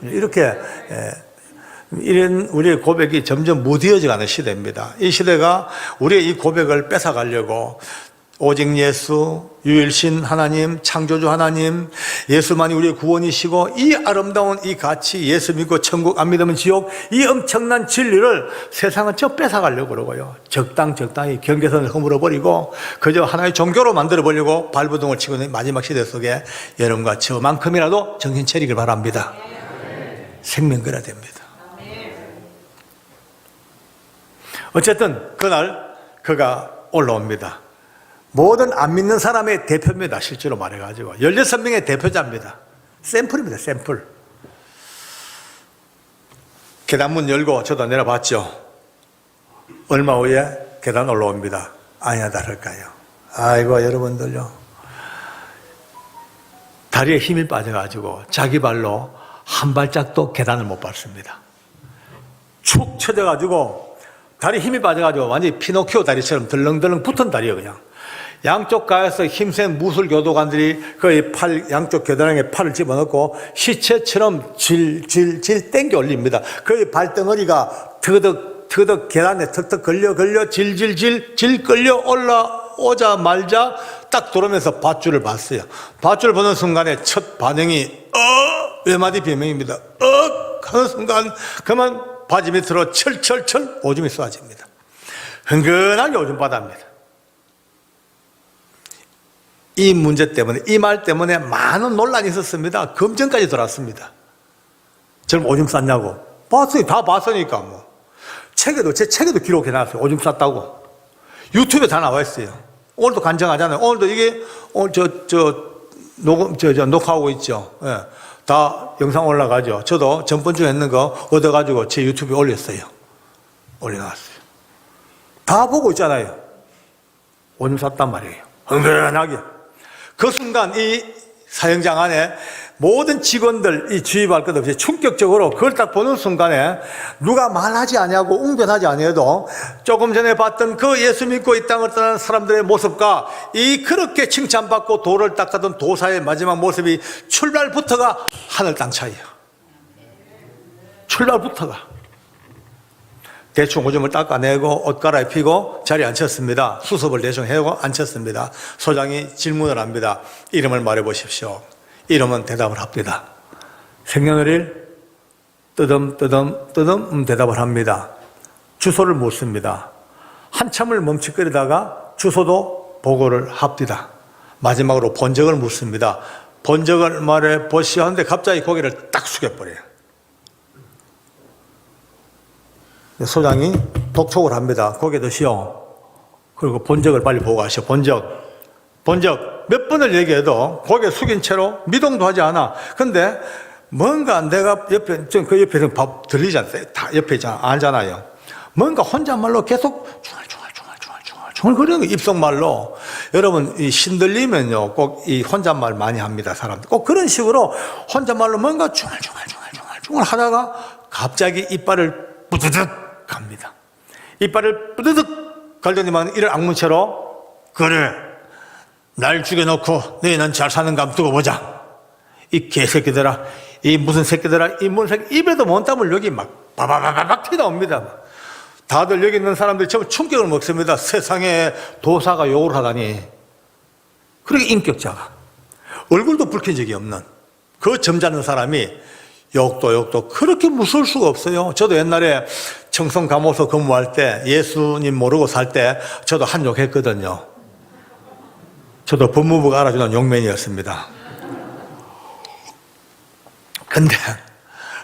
이렇게 이런 우리의 고백이 점점 무뎌져가는 시대입니다. 이 시대가 우리의 이 고백을 뺏어가려고 오직 예수, 유일신 하나님, 창조주 하나님, 예수만이 우리의 구원이시고 이 아름다운 이 가치, 예수 믿고 천국 안 믿으면 지옥, 이 엄청난 진리를 세상은 저 뺏어가려고 그러고요. 적당히 경계선을 허물어버리고 그저 하나의 종교로 만들어버리고 발버둥을 치고 있는 마지막 시대 속에 여러분과 저만큼이라도 정신 차리길 바랍니다. 생명 걸어야 됩니다. 어쨌든 그날 그가 올라옵니다. 모든 안 믿는 사람의 대표입니다. 실제로 말해가지고 16명의 대표자입니다. 샘플입니다. 샘플. 계단문 열고 저도 내려봤죠. 얼마 후에 계단 올라옵니다. 아니나 다를까요. 아이고 여러분들요, 다리에 힘이 빠져가지고 자기 발로 한 발짝도 계단을 못 밟습니다. 축 처져가지고 다리 힘이 빠져가지고 완전히 피노키오 다리처럼 덜렁덜렁 붙은 다리예요. 그냥 양쪽 가에서 힘센 무술교도관들이 거의 양쪽 겨드랑이에 팔을 집어넣고 시체처럼 질질질 땡겨 올립니다. 거의 발덩어리가 터덕 계단에 턱턱 걸려 질질질 끌려 올라오자마자 딱 들어오면서 밧줄을 봤어요. 밧줄 보는 순간에 첫 반응이 외마디 비명입니다. 하는 순간 그만 바지 밑으로 철철철 오줌이 쏟아집니다. 흥건하게 오줌 바다입니다. 이 문제 때문에, 이 말 때문에 많은 논란이 있었습니다. 검증까지 들어왔습니다. 저는 오줌 쌌냐고. 봤어요. 다 봤으니까 뭐. 제 책에도 기록해놨어요. 오줌 쌌다고. 유튜브에 다 나와 있어요. 오늘도 간증하잖아요. 오늘도 이게, 오늘 녹화하고 있죠. 예. 다 영상 올라가죠. 저도 전번주에 했는 거 얻어가지고 제 유튜브에 올렸어요. 올려놨어요. 다 보고 있잖아요. 오줌 쌌단 말이에요. 흥건하게. 그 순간 이 사형장 안에 모든 직원들 이 주입할 것 없이 충격적으로 그걸 딱 보는 순간에 누가 말하지 아니하고 웅변하지 아니해도 조금 전에 봤던 그 예수 믿고 이 땅을 떠나는 사람들의 모습과 이 그렇게 칭찬받고 도를 닦았던 도사의 마지막 모습이 출발부터가 하늘 땅 차이야. 출발부터가. 대충 오줌을 닦아내고 옷 갈아입히고 자리에 앉혔습니다. 수습을 대충 해고 앉혔습니다. 소장이 질문을 합니다. 이름을 말해보십시오. 이름은 대답을 합니다. 생년월일 뜨듬 대답을 합니다. 주소를 묻습니다. 한참을 멈칫거리다가 주소도 보고를 합니다. 마지막으로 본적을 묻습니다. 본적을 말해 보시오 하는데 갑자기 고개를 딱 숙여버려요. 소장이 독촉을 합니다. 고개 드시오. 그리고 본적을 빨리 보고 가시오. 본적 몇 번을 얘기해도 고개 숙인 채로 미동도 하지 않아. 근데 뭔가 내가 옆에, 그 옆에서 밥 들리지 않아요? 다 옆에 알잖아요. 뭔가 혼잣말로 계속 중얼거리는 거, 입속말로. 여러분, 이 신들리면요, 꼭 이 혼잣말 많이 합니다, 사람들. 꼭 그런 식으로 혼잣말로 뭔가 중얼 하다가 갑자기 이빨을 뿌드득 갑니다. 이빨을 뿌드득 갈더니만 이를 악문채로, 그래, 날 죽여놓고 너희는 잘 사는가 한번 두고 보자. 이 개새끼들아, 이 무슨 새끼들아, 이 무슨 새끼, 입에도 못 담을 여기 막 바바바박 튀어나옵니다. 다들 여기 있는 사람들이 전부 충격을 먹습니다. 세상에 도사가 욕을 하다니. 그렇게 인격자가 얼굴도 붉힌 적이 없는 그 점잖은 사람이 욕도 그렇게 무서울 수가 없어요. 저도 옛날에 청송감호소 근무할 때 예수님 모르고 살 때 저도 한 욕 했거든요. 저도 법무부가 알아주는 용맨이었습니다. 근데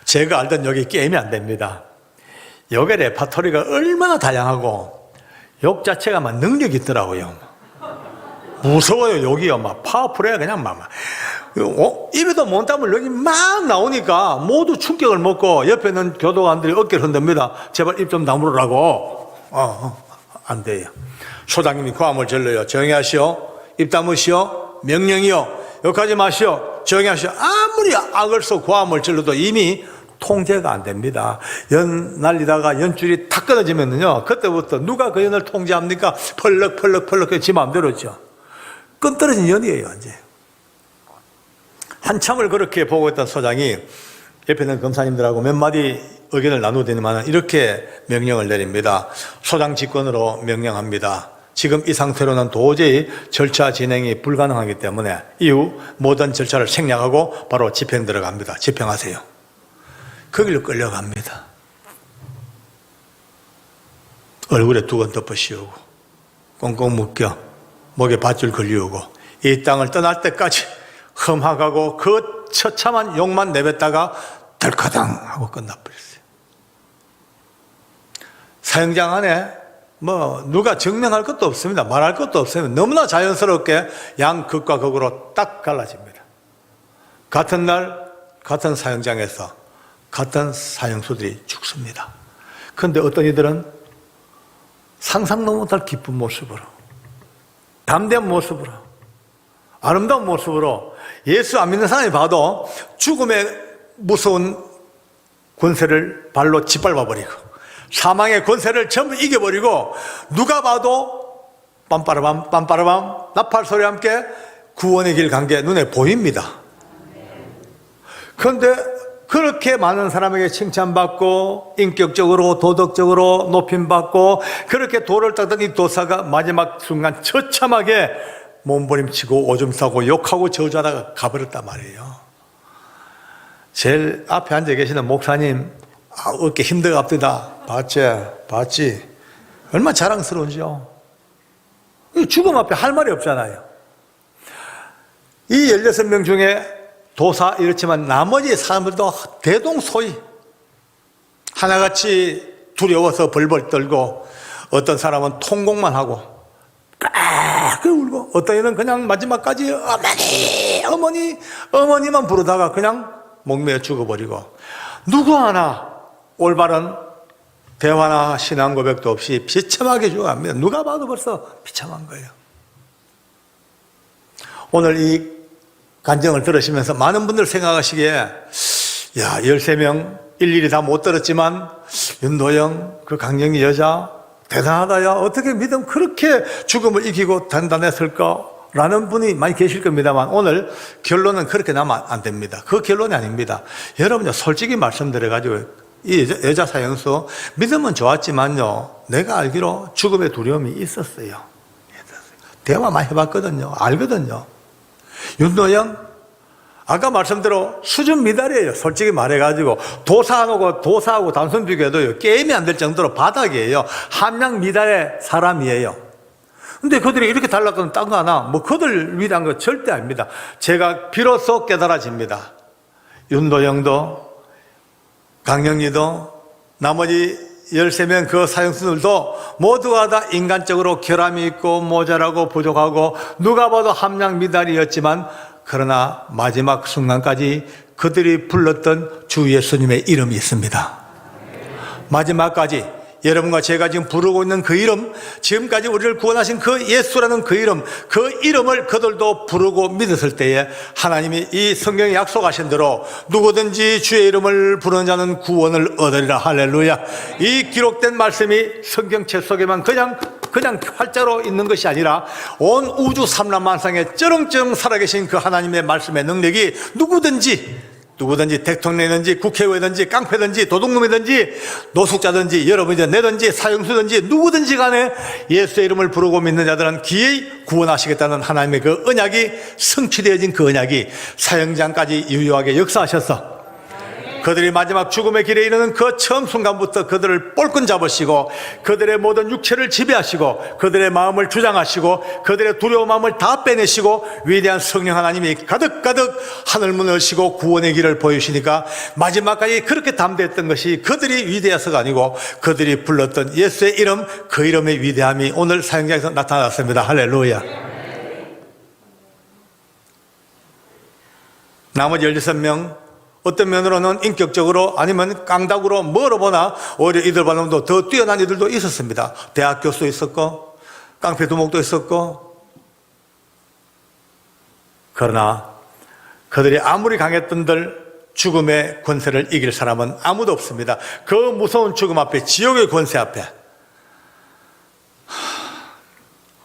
제가 알던 욕이 게임이 안 됩니다. 욕의 레파토리가 얼마나 다양하고 욕 자체가 막 능력이 있더라고요. 무서워요. 욕이요. 막 파워풀해요. 그냥 막 입에도 못 담을 욕이 막 나오니까 모두 충격을 먹고 옆에 있는 교도관들이 어깨를 흔듭니다. 제발 입 좀 다물으라고. 안 돼요. 소장님이 고함을 질러요. 조용히 하시오. 입 다무시오. 명령이요. 욕하지 마시오. 조용히 하시오. 아무리 악을 써 고함을 질러도 이미 통제가 안 됩니다. 연 날리다가 연줄이 탁 끊어지면요, 그때부터 누가 그 연을 통제합니까? 펄럭 지 마음대로죠. 끈 떨어진 연이에요, 이제. 한참을 그렇게 보고 있던 소장이 옆에 있는 검사님들하고 몇 마디 의견을 나누더니만 이렇게 명령을 내립니다. 소장 직권으로 명령합니다. 지금 이 상태로는 도저히 절차 진행이 불가능하기 때문에 이후 모든 절차를 생략하고 바로 집행 들어갑니다. 집행하세요. 거기로 끌려갑니다. 얼굴에 두건 덮어 씌우고 꽁꽁 묶여 목에 밧줄 걸리우고 이 땅을 떠날 때까지 험하고 그 처참한 욕만 내뱉다가 덜커당 하고 끝나버렸어요. 사형장 안에 누가 증명할 것도 없습니다. 말할 것도 없습니다. 너무나 자연스럽게 양극과 극으로 딱 갈라집니다. 같은 날 같은 사형장에서 같은 사형수들이 죽습니다. 그런데 어떤 이들은 상상도 못할 기쁜 모습으로, 담대한 모습으로, 아름다운 모습으로 예수 안 믿는 사람이 봐도 죽음의 무서운 권세를 발로 짓밟아버리고 사망의 권세를 전부 이겨버리고 누가 봐도 빰빠라밤 나팔 소리와 함께 구원의 길 간 게 눈에 보입니다. 그런데 그렇게 많은 사람에게 칭찬받고 인격적으로 도덕적으로 높임받고 그렇게 도를 닦던 이 도사가 마지막 순간 처참하게 몸부림치고 오줌 싸고 욕하고 저주하다가 가버렸단 말이에요. 제일 앞에 앉아 계시는 목사님, 어깨 힘들갑니다. 봤지? 얼마나 자랑스러운지요. 죽음 앞에 할 말이 없잖아요. 이 16명 중에 도사 이렇지만 나머지 사람들도 대동소이 하나같이 두려워서 벌벌 떨고 어떤 사람은 통곡만 하고 깍 울고 어떤 이는 그냥 마지막까지 어머니만 부르다가 그냥 목매어 죽어버리고 누구 하나 올바른 대화나 신앙 고백도 없이 비참하게 죽어갑니다. 누가 봐도 벌써 비참한 거예요. 오늘 이 간증을 들으시면서 많은 분들 생각하시기에 야 13명 일일이 다 못 들었지만 윤도영 그 강경이 여자 대단하다. 야 어떻게 믿음 그렇게 죽음을 이기고 단단했을까 라는 분이 많이 계실 겁니다만 오늘 결론은 그렇게 나면 안 됩니다. 그 결론이 아닙니다. 여러분요 솔직히 말씀드려가지고 이 여자 사형수 믿음은 좋았지만요 내가 알기로 죽음의 두려움이 있었어요. 대화 많이 해봤거든요. 알거든요. 윤도영 아까 말씀대로 수준 미달이에요. 솔직히 말해가지고 도사하고 단순 비교해도요 게임이 안 될 정도로 바닥이에요. 함량 미달의 사람이에요. 근데 그들이 이렇게 달랐건 딴 거 하나, 뭐 그들 위대한 거 절대 아닙니다. 제가 비로소 깨달아집니다. 윤도영도, 강영리도, 나머지 13명 그 사형수들도 모두가 다 인간적으로 결함이 있고 모자라고 부족하고 누가 봐도 함량 미달이었지만, 그러나 마지막 순간까지 그들이 불렀던 주 예수님의 이름이 있습니다. 마지막까지 여러분과 제가 지금 부르고 있는 그 이름, 지금까지 우리를 구원하신 그 예수라는 그 이름을 그들도 부르고 믿었을 때에 하나님이 이 성경에 약속하신 대로 누구든지 주의 이름을 부르는 자는 구원을 얻으리라. 할렐루야. 이 기록된 말씀이 성경책 속에만 그냥 활자로 있는 것이 아니라 온 우주 삼라만상에 쩌렁쩌렁 살아계신 그 하나님의 말씀의 능력이 누구든지 대통령이든지 국회의원이든지 깡패든지 도둑놈이든지 노숙자든지 여러분이든지 내든지 사형수든지 누구든지 간에 예수의 이름을 부르고 믿는 자들은 기어이 구원하시겠다는 하나님의 그 언약이 성취되어진 그 언약이 사형장까지 유효하게 역사하셔서 그들이 마지막 죽음의 길에 이르는 그 처음 순간부터 그들을 볼끈 잡으시고 그들의 모든 육체를 지배하시고 그들의 마음을 주장하시고 그들의 두려운 마음을 다 빼내시고 위대한 성령 하나님이 가득가득 하늘문을 여시고 구원의 길을 보여주시니까 마지막까지 그렇게 담대했던 것이 그들이 위대해서가 아니고 그들이 불렀던 예수의 이름, 그 이름의 위대함이 오늘 사형장에서 나타났습니다. 할렐루야. 나머지 16명 어떤 면으로는 인격적으로 아니면 깡다구로 멀어보나 오히려 이들보다도 더 뛰어난 이들도 있었습니다. 대학 교수도 있었고 깡패 두목도 있었고. 그러나 그들이 아무리 강했던들 죽음의 권세를 이길 사람은 아무도 없습니다. 그 무서운 죽음 앞에, 지옥의 권세 앞에.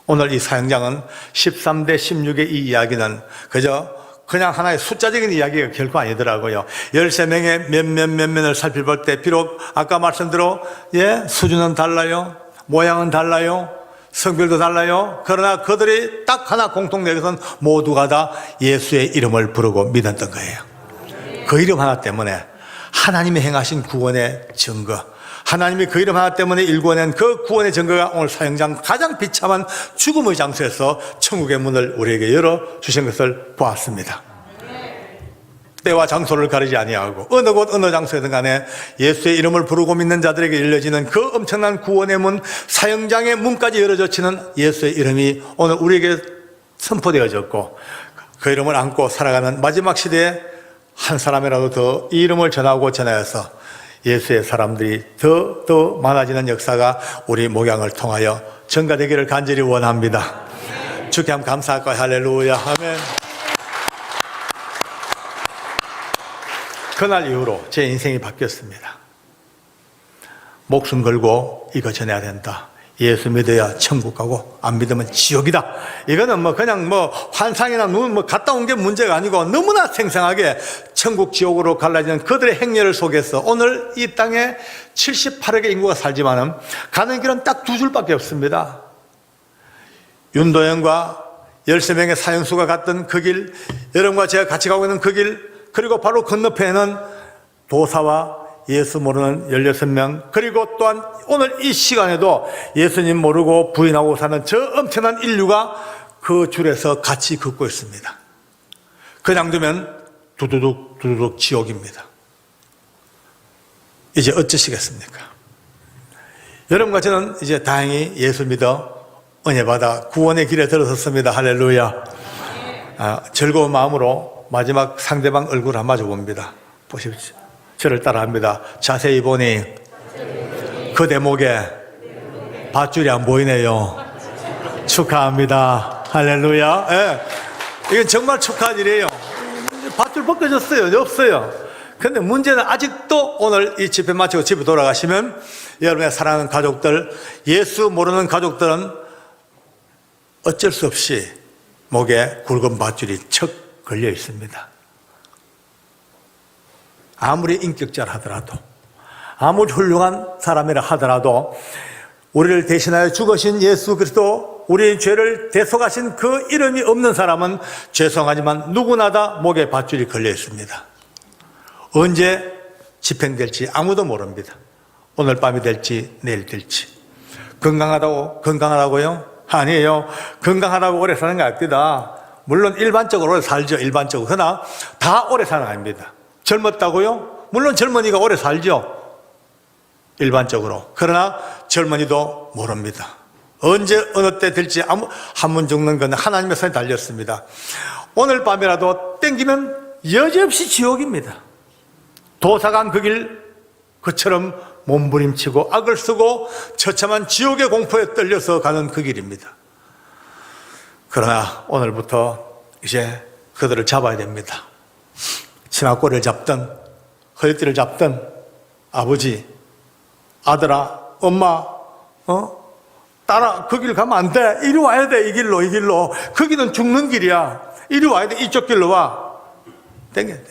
오늘 이 사형장은 13대 16의 이 이야기는 그냥 하나의 숫자적인 이야기가 결코 아니더라고요. 13명의 몇면을 살펴볼 때 비록 아까 말씀대로 수준은 달라요, 모양은 달라요, 성별도 달라요. 그러나 그들이 딱 하나 공통된 것은 모두가 다 예수의 이름을 부르고 믿었던 거예요. 그 이름 하나 때문에 하나님이 행하신 구원의 증거, 하나님이 그 이름 하나 때문에 일궈낸 그 구원의 증거가 오늘 사형장 가장 비참한 죽음의 장소에서 천국의 문을 우리에게 열어주신 것을 보았습니다. 때와 장소를 가리지 아니하고 어느 곳 어느 장소에든 간에 예수의 이름을 부르고 믿는 자들에게 열려지는 그 엄청난 구원의 문, 사형장의 문까지 열어젖히는 예수의 이름이 오늘 우리에게 선포되어졌고 그 이름을 안고 살아가는 마지막 시대에 한 사람이라도 더 이 이름을 전하고 전하여서 예수의 사람들이 더 많아지는 역사가 우리 목양을 통하여 전가되기를 간절히 원합니다. 주께 한번 감사할까요? 할렐루야. 아멘. 그날 이후로 제 인생이 바뀌었습니다. 목숨 걸고 이거 전해야 된다. 예수 믿어야 천국 가고 안 믿으면 지옥이다. 이거는 그냥 환상이나 눈 갔다 온 게 문제가 아니고 너무나 생생하게 천국 지옥으로 갈라지는 그들의 행렬을 속에서 오늘 이 땅에 78억의 인구가 살지만은 가는 길은 딱 두 줄밖에 없습니다. 윤도현과 13명의 사형수가 갔던 그 길, 여러분과 제가 같이 가고 있는 그 길, 그리고 바로 건너편에는 도사와 예수 모르는 16명, 그리고 또한 오늘 이 시간에도 예수님 모르고 부인하고 사는 저 엄청난 인류가 그 줄에서 같이 걷고 있습니다. 그냥 두면 두두둑 지옥입니다. 이제 어쩌시겠습니까? 여러분과 저는 이제 다행히 예수 믿어 은혜받아 구원의 길에 들어섰습니다. 할렐루야. 즐거운 마음으로 마지막 상대방 얼굴을 한번 마주봅니다. 보십시오. 저를 따라합니다. 자세히 보니 그 대목에 밧줄이 안 보이네요. 축하합니다. 할렐루야. 이건 정말 축하한 일이에요. 밧줄 벗겨졌어요. 없어요. 근데 문제는 아직도 오늘 이 집회 마치고 집에 돌아가시면 여러분의 사랑하는 가족들, 예수 모르는 가족들은 어쩔 수 없이 목에 굵은 밧줄이 척 걸려 있습니다. 아무리 인격자라 하더라도, 아무리 훌륭한 사람이라 하더라도 우리를 대신하여 죽으신 예수 그리스도, 우리의 죄를 대속하신 그 이름이 없는 사람은 죄송하지만 누구나 다 목에 밧줄이 걸려 있습니다. 언제 집행될지 아무도 모릅니다. 오늘 밤이 될지 내일 될지. 건강하다고요? 아니에요. 건강하다고 오래 사는 게 아닙니다. 물론 일반적으로 오래 살죠. 일반적으로. 그러나 다 오래 사는 거 아닙니다. 젊었다고요? 물론 젊은이가 오래 살죠. 일반적으로. 그러나 젊은이도 모릅니다. 언제 어느 때 될지 한 번 죽는 건 하나님의 손에 달렸습니다. 오늘 밤이라도 땡기면 여지없이 지옥입니다. 도사간 그 길 그처럼 몸부림치고 악을 쓰고 처참한 지옥의 공포에 떨려서 가는 그 길입니다. 그러나 오늘부터 이제 그들을 잡아야 됩니다. 치마꼬리를 잡든 허리띠를 잡든 아버지, 아들아, 엄마, 딸아, 그 길 가면 안 돼. 이리 와야 돼. 이 길로, 이 길로. 거기는 죽는 길이야. 이리 와야 돼. 이쪽 길로 와. 땡겨야 돼.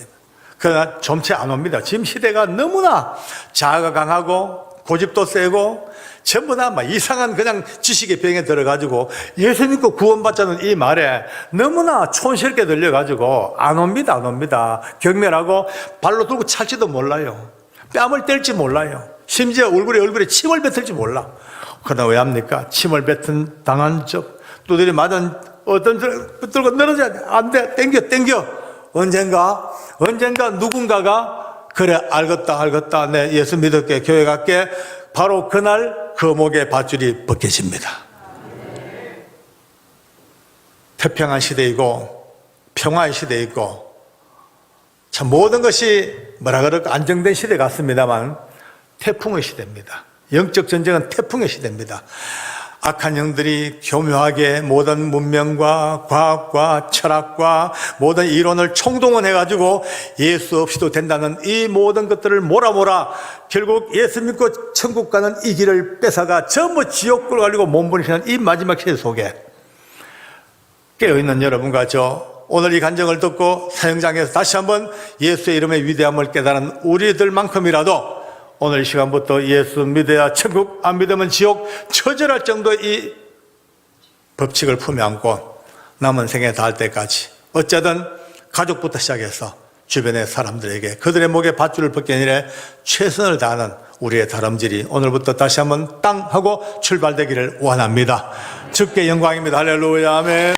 그러나 점체 안 옵니다. 지금 시대가 너무나 자아가 강하고 고집도 세고 전부 다 막 이상한 그냥 지식의 병에 들어가지고 예수 믿고 구원받자는 이 말에 너무나 촌스럽게 들려가지고 안 옵니다. 안 옵니다. 경멸하고 발로 들고 찰지도 몰라요. 뺨을 뗄지 몰라요. 심지어 얼굴에 침을 뱉을지 몰라. 그러나 왜 합니까? 침을 뱉은 당한 적, 두드려 맞은 어떤 붙들고 늘어져야 돼. 안 돼. 땡겨. 언젠가 누군가가 그래 알겠다. 내 예수 믿을게. 교회 갈게. 바로 그날 그 목의 밧줄이 벗겨집니다. 태평한 시대이고 평화의 시대이고 참 모든 것이 뭐라 그럴까 안정된 시대 같습니다만 태풍의 시대입니다. 영적 전쟁은 태풍의 시대입니다. 악한 영들이 교묘하게 모든 문명과 과학과 철학과 모든 이론을 총동원해가지고 예수 없이도 된다는 이 모든 것들을 몰아 결국 예수 믿고 천국 가는 이 길을 뺏어가 전부 지옥으로 가려고 몸부림치는 이 마지막 시대 속에 깨어있는 여러분과 저 오늘 이 간증을 듣고 사형장에서 다시 한번 예수의 이름의 위대함을 깨달은 우리들만큼이라도 오늘 이 시간부터 예수 믿어야 천국, 안 믿으면 지옥 처절할 정도의 이 법칙을 품에 안고 남은 생에 닿을 때까지 어쩌든 가족부터 시작해서 주변의 사람들에게 그들의 목에 밧줄을 벗겨내려 최선을 다하는 우리의 다름질이 오늘부터 다시 한번 땅 하고 출발되기를 원합니다. 주께 영광입니다. 할렐루야. 아멘.